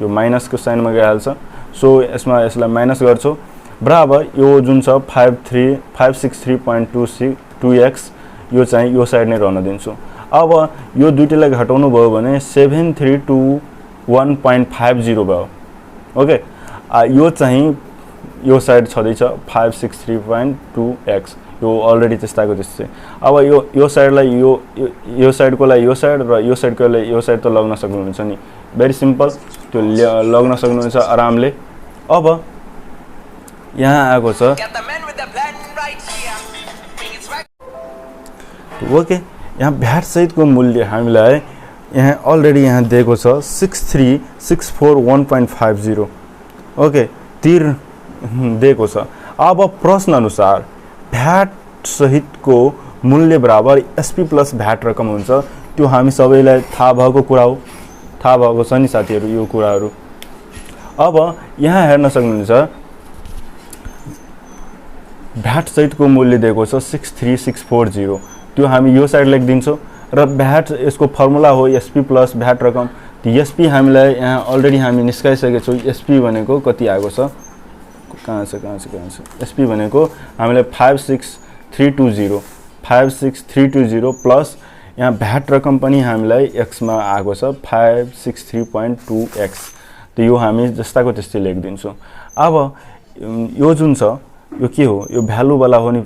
यो माइनस को साइनमा गइहाल्छ। सो यसलाई माइनस गर्छौ बराबर यो जुन छ 563.2x यो चाहिँ यो साइड नै रहन दिन्छु। अब यो दुईटैलाई घटाउनु भयो भने 7321.50 भयो। ओके, यो चाहिँ यो साइड छदैछ 563.2x, यो अलरेडी त्यस्ताको त्यस्तै। अब यो साइडलाई यो साइडकोलाई यो साइड र यो साइडकोलाई यो साइड त लग्न सक्नुहुन्छ नि, भेरी सिम्पल, त्यो लग्न सक्नुहुन्छ आरामले। अब यहाँ आएको छ ओके, यहाँ भ्याट सहितको मूल्य हामीलाई यहाँ अलरेडी यहाँ दिएको छ 63,641.50। ओके, तिर दिएको छ। अब प्रश्न अनुसार भ्याट सहितको मूल्य बराबर एसपी प्लस भ्याट रकम हुन्छ। त्यो हामी सबैलाई थाहा भएको कुरा हो, थाहा भएको छ नि साथीहरू यो कुराहरू। अब यहाँ हेर्न सक्नुहुन्छ भ्याट सहितको मूल्य दिएको छ 63640। त्यो हामी यो साइड लेखिदिन्छौँ र भ्याट यसको फर्मुला हो एसपी प्लस भ्याट रकम। एसपी हामीलाई यहाँ अलरेडी हामी निस्काइसकेको छौँ। एसपी भनेको कति आएको छ, कहाँ छ एसपी भनेको हामीलाई 56320 प्लस यहाँ भ्याट रकम पनि हामीलाई एक्समा आएको छ 563.2x। त यो हामी जस्ताको त्यस्तै लेखिदिन्छौँ। अब यो जुन छ यो के हो, यो भ्यालुवाला हो नि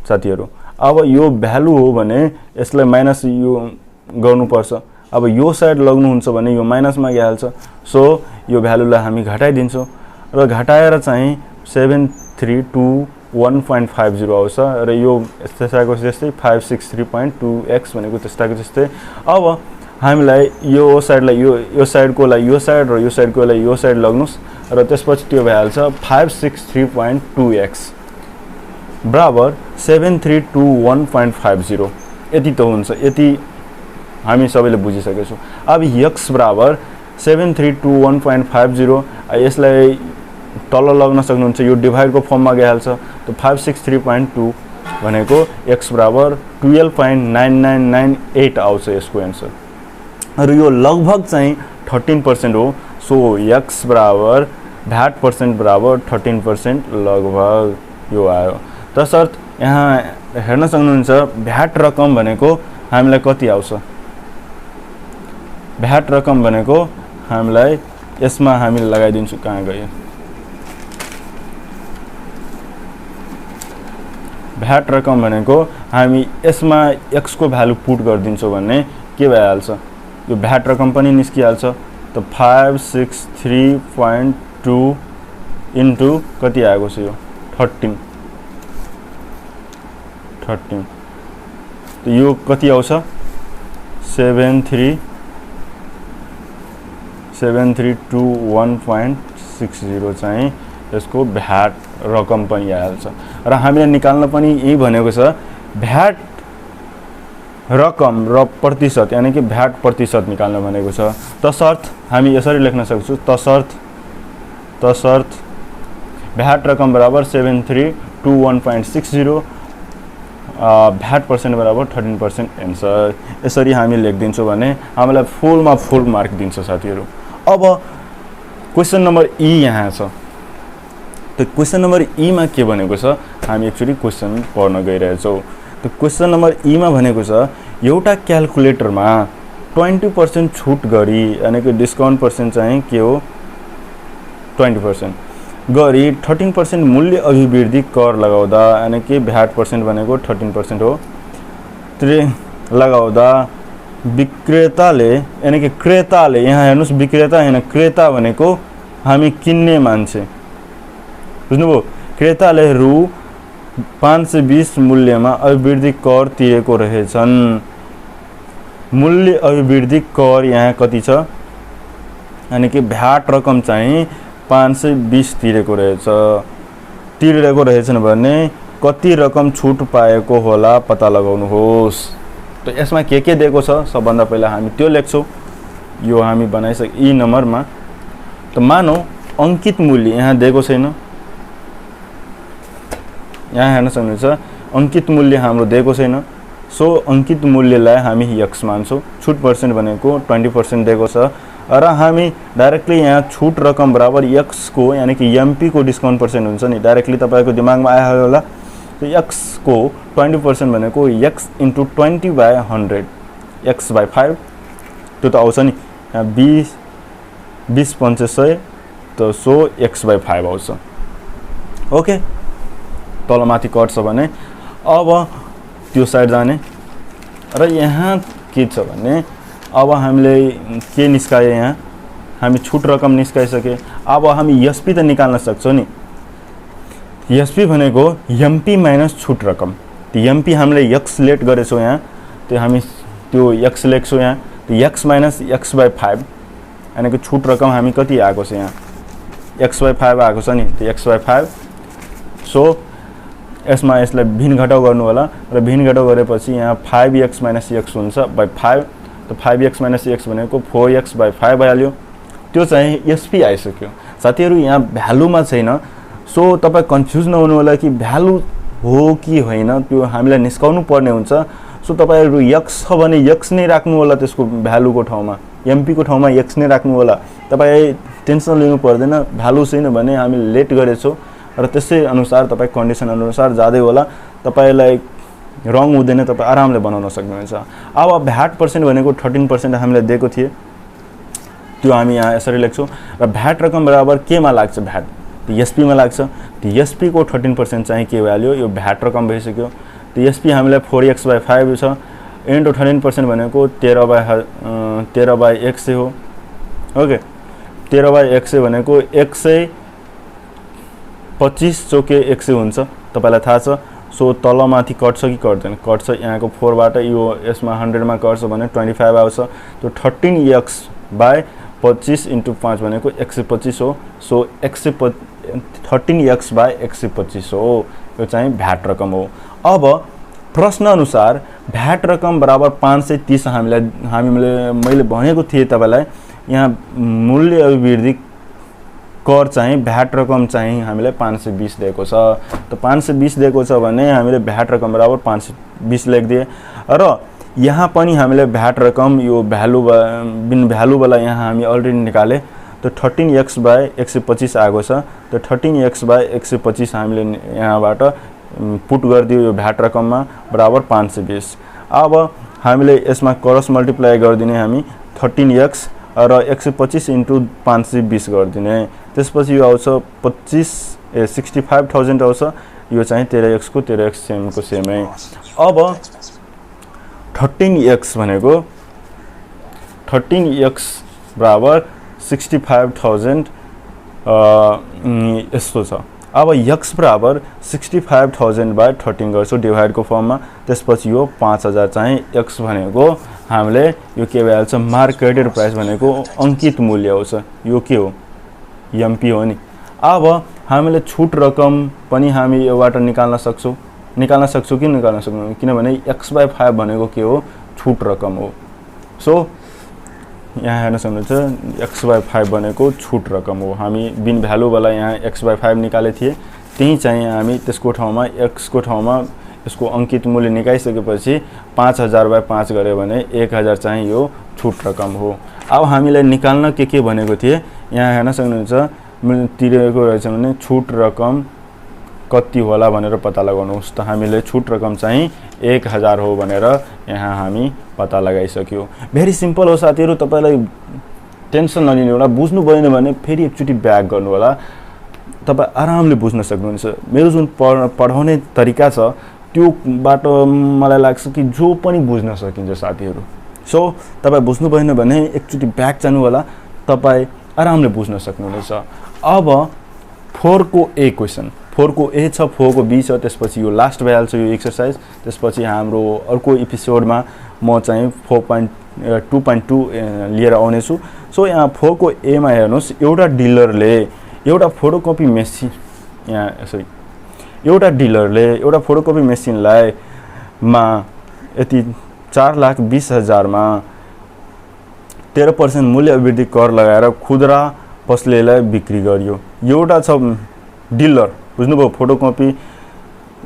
साथीहरू। अब यो भ्यालु हो भने यसलाई माइनस यो गर्नुपर्छ। अब यो साइड लग्नुहुन्छ भने यो माइनसमा गइहाल्छ। सो यो भ्यालुलाई हामी घटाइदिन्छौँ र घटाएर चाहिँ 732.1.50 आउँछ र यो त्यसैको त्यस्तै 563.2x भनेको त्यस्ताको त्यस्तै। अब हामीलाई यो साइडलाई यो साइडकोलाई यो साइड र यो साइडकोलाई यो साइड लग्नुस् र त्यसपछि त्यो भइहाल्छ 563.2x बराबर 732.1.50। यति त हुन्छ, यति हामी सबैले बुझिसकेका छौँ। अब x बराबर 732.1.50 यसलाई तल लग्न सक्नुहुन्छ, यो डिभाइडको फर्ममा गइहाल्छ। त 563.2 भनेको x बराबर 12.9998 आउँछ यसको एन्सर। र यो लगभग चाहिँ 13% हो। सो x बराबर भ्याट पर्सेन्ट बराबर 13% लगभग यो आयो। तसर्थ यहाँ हेर्न सक्नुहुन्छ भ्याट रकम भनेको हामीलाई कति आउँछ। भ्याट रकम भनेको हामीलाई यसमा हामी लगाइदिन्छु, कहाँ गयो भ्याट रकम भनेको हामी यसमा x को भ्यालु पुट गरिदिन्छौँ भने के भइहाल्छ, यो भ्याट रकम पनि निस्किहाल्छ। त 563.2 इन्टु कति आएको छ यो 13। त यो कति आउँछ 732.1.60 चाहिँ यसको भ्याट रकम पनि आइहाल्छ। र हामीले निकाल्न पनि यही भनेको छ भ्याट रकम र प्रतिशत, यानी कि भ्याट प्रतिशत निकाल्न भनेको छ। तसर्थ हामी यसरी लेख्न सक्छौँ तसर्थ भ्याट रकम बराबर 732.1.60 भ्याट पर्सेन्ट बराबर 13% एन्सर। यसरी हामी लेखिदिन्छौँ भने हामीलाई फुलमा फुल मार्क दिन्छ साथीहरू। अब क्वेसन नम्बर ई यहाँ छ। त क्वेसन नम्बर ई मा के भनेको छ, हामी एक्चुअली क्वेसन पढ्न गइरहेछौँ। त क्वेसन नम्बर ई मा भनेको छ एउटा क्याल्कुलेटरमा 20% छुट गरी, यानी कि डिस्काउन्ट पर्सेन्ट चाहिँ के हो 20% गरी 13% मूल्य अभिवृद्धि कर लगाउँदा, यानी कि भ्याट पर्सेन्ट भनेको 13% हो, लगाउँदा विक्रेताले, यानी कि क्रेताले, यहाँ हेर्नुस् विक्रेता हैन क्रेता भनेको हामी किन्ने मान्छे, बुझ्नुभयो। क्रेताले रु 520 मूल्यमा अभिवृद्धि कर तिरेको रहेछन्। मूल्य अभिवृद्धि कर यहाँ कति छ, यानी कि भ्याट रकम चाहिँ 520 तिरेको रहेछन् भने कति रकम छुट पाएको होला पत्ता लगाउनुहोस्। त यसमा के दिएको छ सबभन्दा पहिला हामी त्यो लेख्छौँ। यो हामी बनाइसके ई नम्बरमा। त मानौ अंकित मूल्य यहाँ दिएको छैन, यहाँ हेर्न सक्नुहुन्छ अंकित मूल्य हाम्रो दिएको छैन। सो अंकित मूल्यलाई हामी x मान्छौँ। छुट पर्सेन्ट भनेको 20% दिएको छ र हामी डाइरेक्टली यहाँ छुट रकम बराबर x को, यानी कि एमपी को डिस्काउन्ट पर्सेन्ट हुन्छ नि, डाइरेक्टली तपाईको दिमागमा आयो होला। तो x को 20% भनेको x इन्टु 20/100 x/5 त्यो त आउँछ नि, यहाँ 20 500 त सो x/5 आउँछ। ओके, तलमाथि कट्छ भने अब त्यो साइड जाने र यहाँ के छ भने अब हामीले के निस्काए, यहाँ हामी छुट रकम निस्काइसके। अब हामी एसपी त निकाल्न सक्छौँ नि। एसपी भनेको एमपी माइनस छुट रकम। त्यो एमपी हामीले x लेट गरेछौँ यहाँ, त्यो हामी त्यो x लेख्छौँ यहाँ। त्यो x माइनस x/5 यानी कि छुट रकम हामी कति आएको छ यहाँ x/5 आएको छ नि, त्यो x/5 सो यसमा यसलाई भिन्न घटाउ गर्नु होला र भिन्न घटाउ गरेपछि यहाँ 5x - x हुन्छ by 5 त 5x - x भनेको 4x by 5 भइहाल्यो त्यो चाहिँ एसपी आइसक्यो साथीहरु यहाँ भ्यालुमा छैन सो तपाई कन्फ्युज नहुनु होला कि भ्यालु हो कि होइन त्यो हामीलाई निस्काउनु पर्ने हुन्छ सो तपाईहरु x छ भने x नै राख्नु होला त्यसको भ्यालुको ठाउँमा mp को ठाउँमा x नै राख्नु होला तपाई टेन्सन लिनु पर्दैन भ्यालु छैन भने हामी लेट गरेछौ र त्यसै अनुसार तपाई कन्डिसन अनुसार जादै होला तपाईलाई रङ हुँदैन तपाई आरामले बनाउन सक्नुहुन्छ अब भ्याट पर्सेन्ट भनेको 13% हामीले दिएको थिए त्यो हामी यहाँ यसरी लेख्छौं र भ्याट रकम बराबर केमा लाग्छ भ्याट एसपी मा लाग्छ एसपी को 13% चाहिँ के भ्याल्यु यो भ्याट रकम भइसक्यो एसपी हामीलाई 4x by 5 छ इन्टु 13% भनेको 13 by 100 हो ओके 13 by 100 भनेको 125 चोके 100 हुन्छ तपाईलाई थाहा छ सो तलमाथि कट्छ कि कट्दैन कट्छ यहाँको 4 बाट यो यसमा 100 मा कट्छ भने 25 आउँछ त्यो 13x by 25 into 5 भनेको 125 हो सो 13x by 125 हो यो चाहिँ भ्याट रकम हो अब प्रश्न अनुसार भ्याट रकम बराबर 530 हामीले मैले भनेको थिए तपाईलाई यहाँ मूल्य अभिवृद्धि कर चाहिँ भ्याट रकम चाहिँ हामीले 520 दिएको छ त 520 दिएको छ भने हामीले भ्याट रकम बराबर 520 लेख्दिए र यहाँ पनि हामीले भ्याट रकम यो भ्यालु वाला यहाँ हामी अलरेडी निकाले त 13x by 125 आएको छ त 13x by 125 हामीले यहाँबाट पुट गर्दियो यो भ्याट रकममा बराबर 520 अब हामीले यसमा क्रस मल्टिप्लाई गर्दिने हामी 13x र 125 into 520 गर्दिने त्यसपछि यो आउँछ 65,000 आउँछ यो चाहिँ 13x को 13x सेम को सेमै अब 13x भनेको 13x बराबर 65,000 यस्तो छ अब x बराबर 65,000 by 13 गर्छौ डिभाइड को फर्ममा त्यसपछि यो 5000 चाहिँ x भनेको हामीले यो के भइहाल्छ मार्केटेड प्राइस भनेको अंकित मूल्य आउँछ यो के हो mp हो नि अब हामीले छुट रकम पनि हामी योबाट निकाल्न सक्छौ कि निकाल्न सक्दैनौं किनभने x by 5 भनेको के हो छुट रकम हो सो यहाँ हेर्न सक्नुहुन्छ x by 5 भनेको छुट रकम हो हामी बिन भ्यालु वाला यहाँ x by 5 निकाले थिए त्यही चाहिँ हामी त्यसको ठाउँमा x को ठाउँमा यसको अंकित मूल्य निकालिसकेपछि 5000 by 5 गर्यो भने 1000 चाहिँ यो छुट रकम हो अब हामीले निकाल्न के भनेको थिए यहाँ हेर्न सक्नुहुन्छ तिरेको रहेछ भने छुट रकम कति होला भनेर पत्ता लगाउनुहोस् त हामीले छुट रकम चाहिँ 1000 हो भनेर यहाँ हामी पत्ता लगाइसक्यो भेरी सिम्पल हो साथीहरु तपाईलाई टेन्सन नलिनु होला बुझ्नु भएन भने फेरि एकचोटी ब्याक गर्नु होला तपाई आरामले बुझ्न सक्नुहुन्छ मेरो जुन पढाउने तरिका छ त्यो बाटो मलाई लाग्छ कि जो पनि बुझ्न सकिन्छ साथीहरु सो तपाई बुझ्नु भएन भने एकचोटी ब्याक जानु होला तपाई आरामले बुझ्न सक्नुहुनेछ अब 4 को ए क्वेशन 4 को ए छ 4 को बी छ त्यसपछि यो लास्ट भइहाल्छ यो एक्सरसाइज त्यसपछि हाम्रो अर्को एपिसोडमा म चाहिँ 4.2.2 लिएर आउने छु सो यहाँ 4 को ए मा हेर्नुस् एउटा डिलरले एउटा फोटोकपी मेसिन यहाँ सरी एउटा डिलरले एउटा फोटोकपी मेसिनलाई मा यति 4,20,000 मा 13% मूल्य अभिवृद्धि कर लगाएर खुदरा पसलेलाई बिक्री गर्यो एउटा छ डिलर बुझ्नुभयो फोटोकपी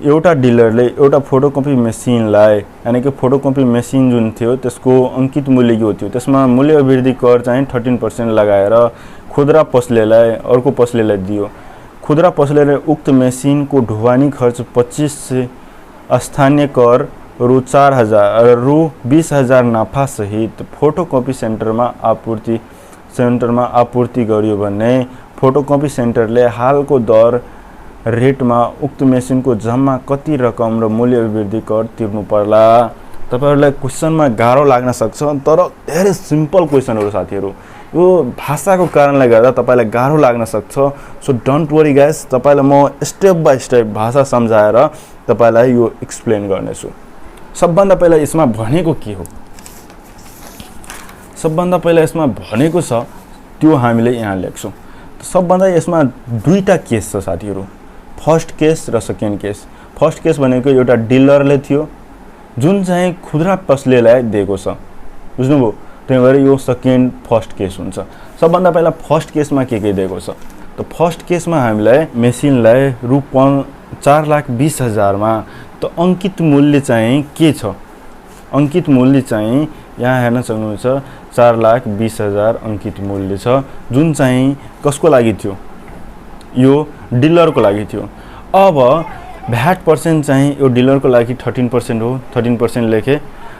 एउटा डिलरले एउटा फोटोकपी मेसिनलाई यानी कि फोटोकपी मेसिन जुन थियो त्यसको अंकित मूल्य यो थियो त्यसमा मूल्य अभिवृद्धि कर चाहिँ 13% लगाएर खुदरा पसलेलाई अर्को पसलेलाई दियो खुदरा पसलेले उक्त मेसिनको ढुवानी खर्च 25 से स्थानीय कर रु 4000 रु 20000 नाफा सहित फोटोकपी सेन्टरमा आपूर्ति गर्यो भने फोटोकपी सेन्टरले हालको दर रेटमा उक्त मेसिनको जम्मा कति रकम र मूल्य अभिवृद्धि कर तिर्नु पर्ला तपाईहरुलाई क्वेशनमा गाह्रो लाग्न सक्छ तर धेरै सिम्पल क्वेशन हो साथीहरु यो भाषाको कारणले गर्दा तपाईलाई गाह्रो लाग्न सक्छ सो डोन्ट वरी गाइस तपाईलाई म स्टेप बाइ स्टेप भाषा समझाएर तपाईलाई यो एक्सप्लेन गर्नेछु सबभन्दा पहिला यसमा भनेको के हो सबभन्दा पहिला यसमा भनेको छ त्यो हामीले यहाँ लेख्छौं सबभन्दा यसमा दुईटा केस छ साथीहरु फर्स्ट केस र सेकेन्ड केस। फर्स्ट केस भनेको एउटा डिलरले थियो जुन चाहिँ खुद्रा पसलेलाई दिएको छ, बुझ्नुभयो। त्यही भएर यो सेकेन्ड फर्स्ट केस हुन्छ। सबभन्दा पहिला फर्स्ट केसमा के दिएको छ त फर्स्ट केसमा हामीलाई मेसिनलाई रु 4,20,000 मा त अंकित मूल्य चाहिँ के छ? अंकित मूल्य चाहिँ यहाँ हेर्न सक्नुहुन्छ 4,20,000 अंकित मूल्य छ, जुन चाहिँ कसको लागि थियो? यो डिलरको लागि थियो। अब भ्याट पर्सेन्ट चाहिँ यो डिलरको लागि 13% हो, 13% लेखे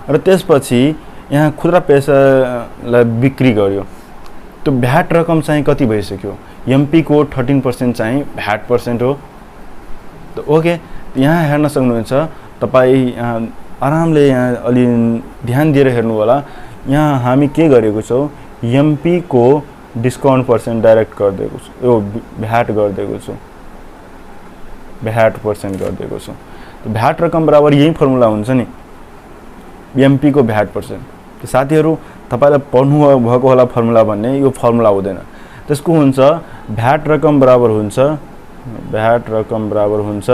र त्यसपछि यहाँ खुद्रा पेसालाई बिक्री गर्यो। त्यो भ्याट रकम चाहिँ कति भइसक्यो? एमपी को 13% चाहिँ भ्याट पर्सेन्ट हो। त ओके, यहाँ हेर्न सक्नुहुन्छ तपाईँ यहाँ आरामले यहाँ अलि ध्यान दिएर हेर्नु होला। यहाँ हामी के गरेको छौँ? एमपी को डिस्काउन्ट पर्सेन्ट डाइरेक्ट गरिदिएको छु, यो भ्याट गरिदिएको छु, भ्याट पर्सेन्ट गरिदिएको छु। भ्याट रकम बराबर यही फर्मुला हुन्छ नि, एमपी को भ्याट पर्सेन्ट। साथीहरू तपाईलाई पढ्नु भएको होला फर्मुला भन्ने, यो फर्मुला हुँदैन। त्यसको हुन्छ भ्याट रकम बराबर हुन्छ, भ्याट रकम बराबर हुन्छ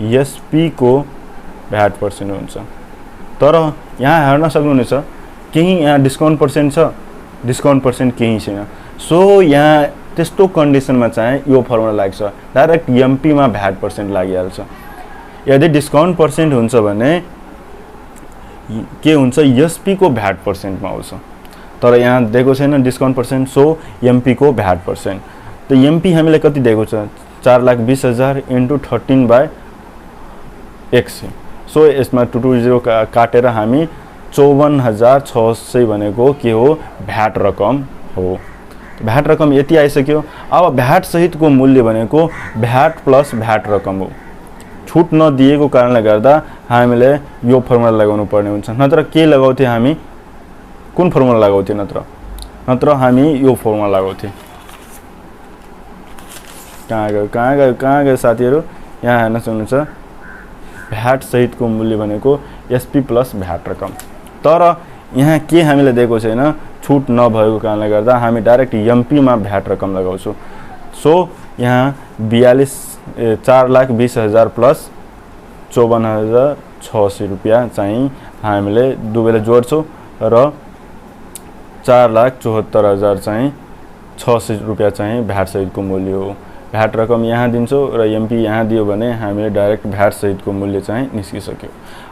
एसपी को भ्याट पर्सेन्ट हुन्छ। तर यहाँ हेर्न सक्नुहुनेछ केही यहाँ डिस्काउन्ट पर्सेन्ट छ, डिस्काउन्ट पर्सेन्ट केही छैन। सो यहाँ त्यस्तो कन्डिसनमा चाहिँ यो फर्मुला लाग्छ, डाइरेक्ट एमपी मा भ्याट पर्सेन्ट लागिहाल्छ। यदि डिस्काउन्ट पर्सेन्ट हुन्छ भने के हुन्छ? एसपी को भ्याट पर्सेन्टमा आउँछ। तर यहाँ दिएको छैन डिस्काउन्ट पर्सेन्ट, सो एमपी को भ्याट पर्सेन्ट। त एमपी हामीलाई कति दिएको छ? 4,20,000 × 13/100। सो यसमा 220 काटेर हामी 54,600 भनेको के हो? भ्याट रकम हो। भ्याट रकम यति आइसक्यो। अब भ्याट सहितको मूल्य भनेको भ्याट प्लस भ्याट रकम हो। छुट नदिएको कारणले गर्दा हामीले यो फर्मुला लगाउनु पर्ने हुन्छ। नत्र के लगाउँथे हामी? कुन फर्मुला लगाउँथे? नत्र हामी यो फर्मुला लगाउँथे। कहाँ गयो साथीहरू? यहाँ हेर्न सक्नुहुन्छ भ्याट सहितको मूल्य भनेको एसपी प्लस भ्याट रकम। तर यहाँ के हामीलाई दिएको छैन? छुट नभएको कारणले गर्दा हामी डाइरेक्ट एमपी मा भ्याट रकम लगाउँछौँ। सो यहाँ 4,20,000 प्लस 54,600 रुपियाँ चाहिँ हामीले दुवैले जोड्छौँ र 4,74,000 चाहिँ 600 रुपियाँ चाहिँ भ्याट सहितको मूल्य हो। भ्याट रकम यहाँ दिन्छौँ र एमपी यहाँ दियो भने हामीले डाइरेक्ट भ्याट सहितको मूल्य चाहिँ निस्किसक्यो।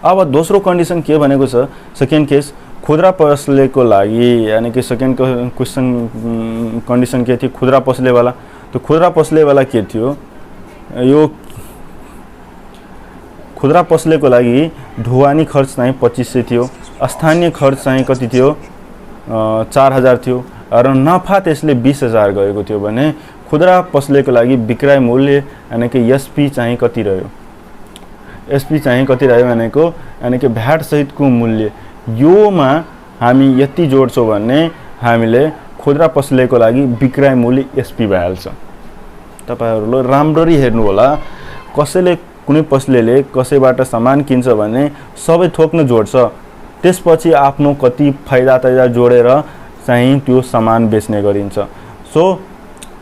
अब दोस्रो कन्डिसन के भनेको छ? सेकेन्ड केस खुद्रा पसलेको लागि, यानी कि सेकेन्ड क्वेसन कन्डिसन के थियो? खुद्रा पसलेवाला। तो खुद्रा पसलेवाला के थियो? यो खुद्रा पसलेको लागि ढुवानी खर्च चाहिँ 2500 थियो, स्थानीय खर्च चाहिँ कति थियो? 4,000 थियो र नफा त्यसले 20,000 गएको थियो भने खुद्रा पसलेको लागि विक्रय मूल्य यानी कि एसपी चाहिँ कति रह्यो? एसपी चाहिँ कति रह्यो भनेको यानी कि भ्याट सहितको मूल्य योमा हामी यति जोड्छौँ भने हामीले खुद्रा पसलेको लागि विक्रय मूल्य एसपी भइहाल्छ। तपाईहरुले राम्ररी हेर्नु होला। कसैले कुनै पसलेले कसैबाट सामान किन्छ भने सबै थोक्न जोड्छ, त्यसपछि आफ्नो कति फाइदा तैदा जोडेर चाहिँ त्यो सामान बेच्ने गरिन्छ। सो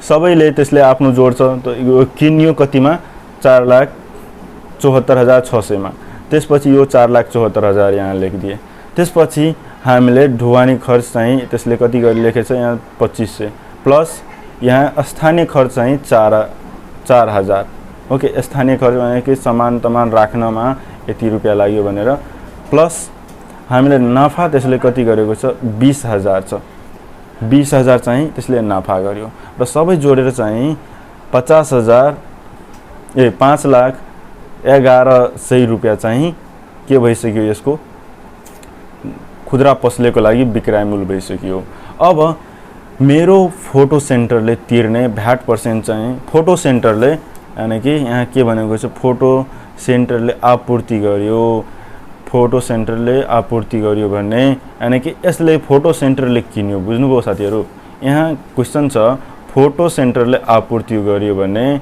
सबैले त्यसले आफ्नो जोड्छ। त यो किन्यो कतिमा? 4,74,600 मा। त्यसपछि यो 4,74,000 यहाँ लेखिदिए। त्यसपछि हामीले ढुवानी खर्च चाहिँ त्यसले कति गरी लेखेछ यहाँ 2500 प्लस यहाँ स्थानीय खर्च चाहिँ 4,000। ओके, स्थानीय खर्च भनेको सामान तमान राख्नमा यति रुपैयाँ लाग्यो भनेर प्लस हामीले नाफा त्यसले कति गरेको छ? 20,000 छ। 20,000 चाहिँ त्यसले नाफा गर्यो र सबै जोडेर चाहिँ 5,11,00 रुपैयाँ चाहिँ के भइसक्यो? यसको खुद्रा पसलेको लागि विक्रय मूल्य भइसक्यो। अब मेरो फोटो सेन्टरले तिर्ने भ्याट पर्सेन्ट चाहिँ फोटो सेन्टरले यानी कि यहाँ के भनेको छ? फोटो सेन्टरले आपूर्ति गर्यो। फोटो सेन्टरले आपूर्ति गर्यो भने यानी कि यसले फोटो सेन्टरले किन्यो। बुझ्नुभयो साथीहरु? यहाँ क्वेशन छ फोटो सेन्टरले आपूर्ति गर्यो भने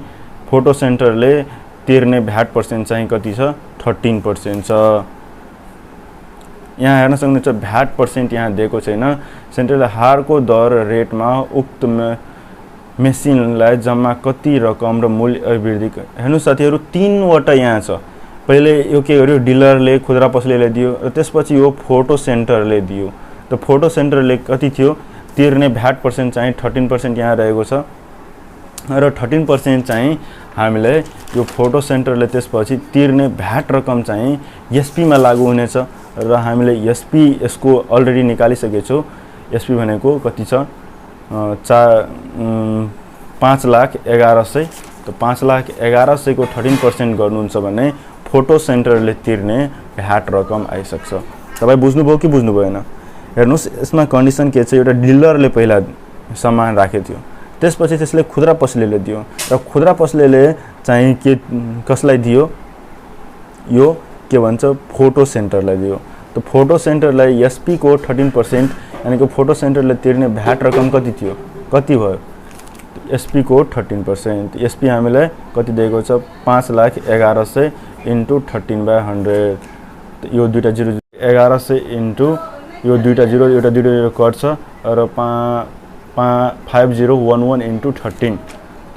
फोटो सेन्टरले तिर्ने भ्याट पर्सेन्ट चाहिँ कति छ? 13% छ। यहाँ हेर्न सक्नुहुन्छ भ्याट पर्सेन्ट यहाँ दिएको छैन। सेन्ट्रल हारको दर रेटमा उक्त मेसिनलाई जम्मा कति रकम र मूल्य अभिवृद्धि हेर्नुहोस् साथीहरू 3 वटा यहाँ छ। पहिले यो के गर्यो डिलरले खुद्रा पसलेले दियो र त्यसपछि यो फोटो सेन्टरले दियो। त फोटो सेन्टरले कति थियो तिर्ने भ्याट पर्सेन्ट चाहिँ 13% यहाँ रहेको छ र 13% चाहिँ हामीले यो फोटो सेन्टरले त्यसपछि तिर्ने भ्याट रकम चाहिँ एसपी मा लागू हुनेछ र हामीले एसपी यसको अलरेडी निकालिसकेको छौं। एसपी भनेको कति छ 5,11,00,000। त 5,11,00,000 को 13% गर्नुहुन्छ भने फोटो सेन्टरले तिर्ने भ्याट रकम आइसक्छ। तपाई बुझ्नुभयो कि बुझ्नु भएन? हेर्नुस् यसमा कन्डिसन के छ एउटा डिलरले पहिला सामान राखेको थियो त्यसपछि त्यसले खुद्रा पसलेले दियो र खुद्रा पसलेले चाहिँ के कसलाई दियो यो के भन्छ फोटो सेन्टरलाई दियो। त फोटो सेन्टरलाई एसपी को 13% यानी कि फोटो सेन्टरले तिर्ने भ्याट रकम कति थियो कति भयो एसपी को 13%। एसपी हामीलाई कति दिएको छ 5,11,00,000 इन्टु 13/100। यो दुईटा 0 1100 इन्टु यो दुईटा 0 एउटा दुईटा 0 कट्छ र 5011 इन्टु 13।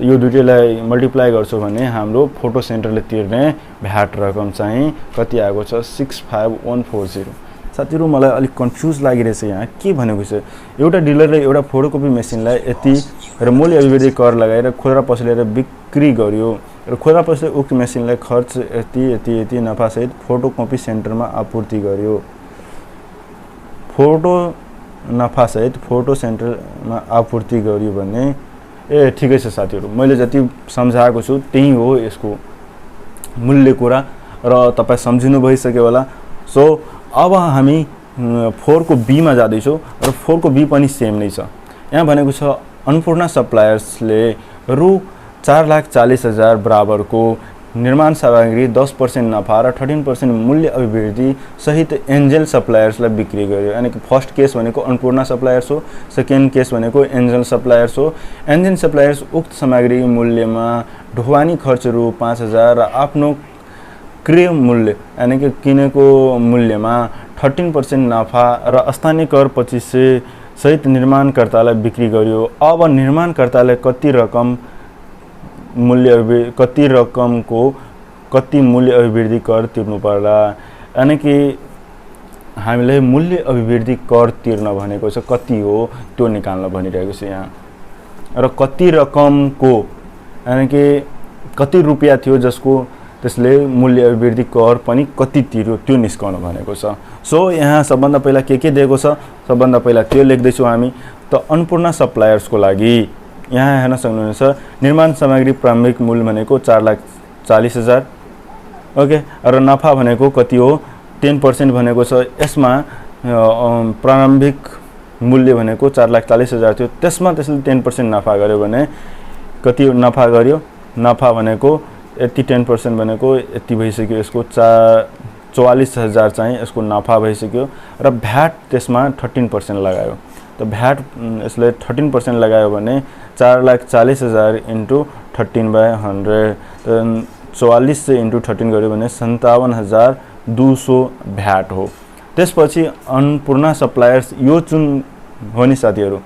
यो दुईटैलाई मल्टिप्लाई गर्छौं भने हाम्रो फोटो सेन्टरले तिर्ने भ्याट रकम चाहिँ कति आएको छ 65140। साथीहरु मलाई अलिक कन्फ्युज लागिरहेछ यहाँ के भनेको छ एउटा डिलरले एउटा फोटोकपी मेसिनलाई यति र मूल्य अभिवृद्धि कर लगाएर खुद्रा पसलेर बिक्री गर्यो र खुद्रा पसले उक्त मेसिनलाई खर्च यति नफा सहित फोटोकपी सेन्टरमा आपूर्ति गर्यो। फोटो नफा सहित फोटो सेन्टरमा आपूर्ति गर्यो भने ए ठिकै छ साथीहरु मैले जति सम्झाएको छु त्यही हो यसको मूल्य कुरा र तपाई सम्झिनु भइसक्यो होला। सो अब हामी 4 को बी मा जाँदै छौं र 4 को बी पनि सेम नै छ। यहाँ भनेको छ अन्नपूर्ण सप्लायर्सले रु 4,40,000 बराबरको निर्माण सामग्री 10% नफा र 13% मूल्य अभिवृद्धि सहित एन्जल सप्लायर्सलाई बिक्री गर्यो। यानी कि फर्स्ट केस भनेको अन्नपूर्ण सप्लायर्स हो, सेकेन्ड केस भनेको एन्जल सप्लायर्स हो। एन्जल सप्लायर्स उक्त सामग्री मूल्यमा ढुवानी खर्च रु 5,000 र आफ्नो क्रय मूल्य यानी कि किनेको मूल्यमा 13% नफा र स्थानीय कर 2500 सहित निर्माणकर्तालाई बिक्री गर्यो। अब निर्माणकर्ताले कति रकमको कति मूल्य अभिवृद्धि कर तिर्नु पर्ला यानी कि हामीले मूल्य अभिवृद्धि कर तिर्न भनेको छ कति हो त्यो निकाल्न भनिरहेको छ यहाँ र कति रकमको यानी कि कति रुपैयाँ थियो जसको त्यसले मूल्य अभिवृद्धि कर पनि कति तिर्यो त्यो निस्काउन भनेको छ। सो यहाँ सबभन्दा पहिला के दिएको छ सबभन्दा पहिला त्यो लेख्दै छौं हामी। त अन्नपूर्ण सप्लायर्सको लागि यहाँ हेर्न सक्नुहुन्छ निर्माण सामग्री प्रारम्भिक मूल्य भनेको 4,40,000 ओके र नफा भनेको कति हो 10% भनेको छ। यसमा प्रारम्भिक मूल्य भनेको 4,40,000 थियो त्यसमा त्यसले 10% नफा गर्यो भने कति नफा गर्यो नफा भनेको यति 10% भनेको यति भइसक्यो यसको 44,000 चाहिँ यसको नफा भइसक्यो र भ्याट त्यसमा 13% लगायो। त भ्याट यसले 13% लगायो भने 4,40,000 इन्टु 13/100 त 44 इन्टु 13 गर्यो भने 57,200 भ्याट हो। त्यसपछि अन्नपूर्ण सप्लायर्स यो जुन हो नि साथीहरु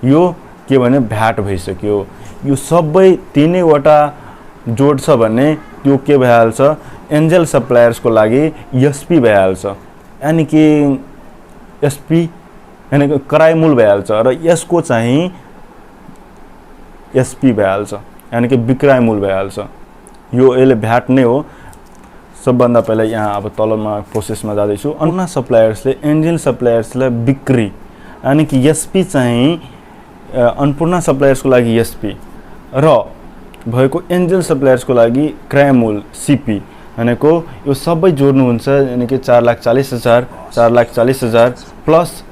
यो के भने भ्याट भइसक्यो। यो सबै तीनैवटा जोड्छ भने त्यो के भइहाल्छ एन्जल सप्लायर्सको लागि एसपी भइहाल्छ यानी कि एसपी यानी कि क्रय मूल्य भइहाल्छ र यसको चाहिँ एसपी भइहाल्छ यानी कि विक्रय मूल्य भइहाल्छ। यो यसले भ्याट नै हो। सबभन्दा पहिला यहाँ अब तलमा प्रोसेसमा जाँदै छु। अन्य सप्लायर्सले एन्जल सप्लायर्सलाई बिक्री यानी कि एसपी चाहिँ अन्नपूर्ण सप्लायर्सको लागि एसपी र भएको एन्जल सप्लायर्सको लागि क्रय मूल्य सीपी भनेको यो सबै जोड्नु हुन्छ यानी कि 4,40,000 प्लस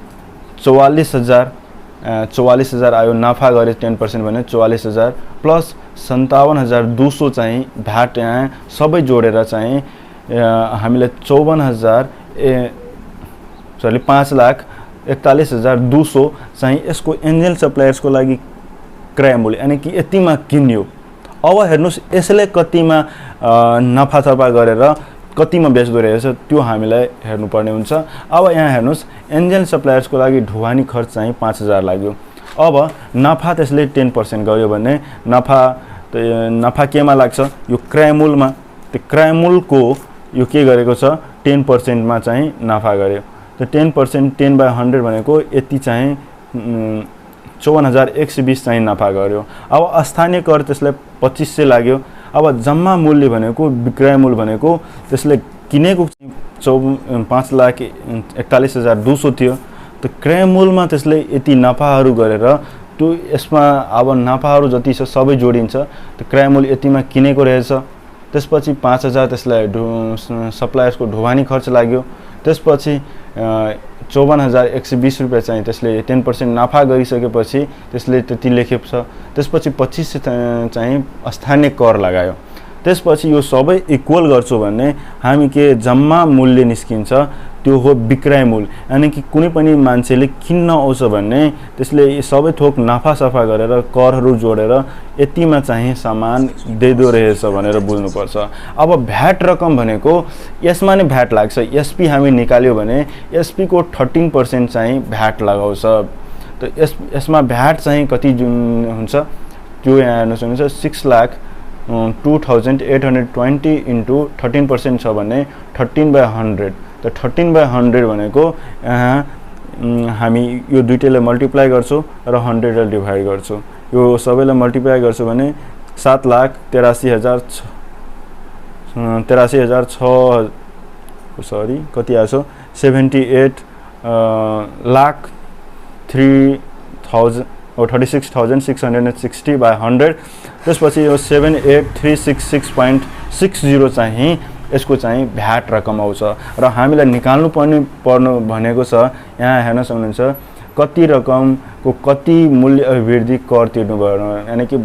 44,000 आयो नफा गरे 10% भने 44,000 प्लस 57,200 चाहिँ भ्याट यहाँ सबै जोडेर चाहिँ हामीले 5,41,200 चाहिँ यसको एन्जल सप्लायर्सको लागि क्रय मूल्य यानी कि यतिमा किन्यो। अब हेर्नुस् यसले कतिमा नफा थपा गरेर कतिमा बेच्दो रहेछ त्यो हामीलाई हेर्नुपर्ने हुन्छ। अब यहाँ हेर्नुस् एन्जल सप्लायर्सको लागि ढुवानी खर्च चाहिँ 5,000 लाग्यो अब नाफा त्यसले 10% गर्यो भने नाफा केमा लाग्छ यो क्रयमूलमा। त्यो क्रयमूलको यो के गरेको छ 10% मा चाहिँ नाफा गर्यो। त्यो 10% 10/100 भनेको यति चाहिँ 54120 चाहिँ नाफा गर्यो। अब स्थानीय कर त्यसलाई 2500 लाग्यो। अब जम्मा मूल्य भनेको विक्रय मूल्य भनेको त्यसले किनेको 5,41,200 थियो। त क्रय मूल्यमा त्यसले यति नाफाहरू गरेर त्यो यसमा अब नाफाहरू जति छ सबै जोडिन्छ। त क्रय मूल्य यतिमा किनेको रहेछ। त्यसपछि 5000 त्यसलाई सप्लायर्सको ढुवानी खर्च लाग्यो। त्यसपछि 54120 रुपैयाँ चाहिँ त्यसले 10% नाफा गरिसकेपछि त्यसले त्यति लेखेको छ। त्यसपछि 2500 चाहिँ स्थानीय कर लगायो। त्यसपछि यो सबै इक्वल गर्छौं भने हामी के जम्मा मूल्य निस्किन्छ त्यो हो विक्रय मूल्य। यानी कि कुनै पनि मान्छेले किन्न आउँछ भने त्यसले सबै थोक नाफा सफा गरेर करहरू जोडेर यतिमा चाहिँ सामान दिँदो रहेछ भनेर बुझ्नुपर्छ। अब भ्याट रकम भनेको यसमा नै भ्याट लाग्छ। एसपी हामी निकाल्यो भने एसपी को 13% चाहिँ भ्याट लगाउँछ। त यसमा भ्याट चाहिँ कति जुन हुन्छ त्यो यहाँ हेर्न सक्नुहुन्छ 6,02,820 इन्टु 13% छ भने 13/100। त 13/100 भनेको यहाँ हामी यो दुईटैलाई मल्टिप्लाई गर्छौं र 100 ले डिभाइड गर्छौं। यो सबैलाई मल्टिप्लाई गर्छौं भने 7,83,006 सरी कति आछ 36,660/100। त्यसपछि यो 78366.60 चाहिँ यसको चाहिँ भ्याट रकम आउँछ र हामीलाई निकाल्नु पर्नु भनेको छ। यहाँ हेर्न सक्नुहुन्छ कति रकमको कति मूल्य अभिवृद्धि कर तिर्नु पर्यो यानी कि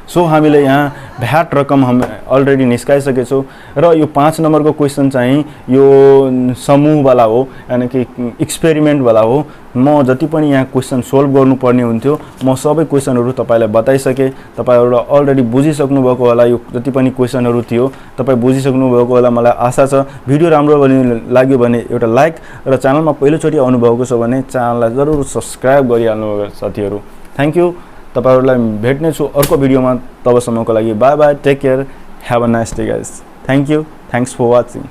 सो हामीले यहाँ भ्याट रकम हम अलरेडी निस्काइसकेछौं र यो 5 नम्बरको क्वेशन चाहिँ यो समूह वाला हो यानी कि एक्सपेरिमेन्ट वाला हो। म जति पनि यहाँ क्वेशन सोल्भ गर्नुपर्ने हुन्थ्यो म सबै क्वेशनहरु तपाईलाई बताइसके। तपाईहरुले अलरेडी बुझिसक्नु भएको होला। यो जति पनि क्वेशनहरु थियो तपाई बुझिसक्नु भएको होला मलाई आशा छ। भिडियो राम्रो लाग्यो भने एउटा लाइक र च्यानलमा पहिलो चोटी आउनु भएको छ भने च्यानललाई जरुर सब्स्क्राइब गरिहाल्नु साथीहरु। Thank you. तपाईहरुलाई भेट्ने छु अर्को भिडियोमा। तबसम्मको लागि bye bye, take care, have a nice day guys. Thank you, thanks for watching.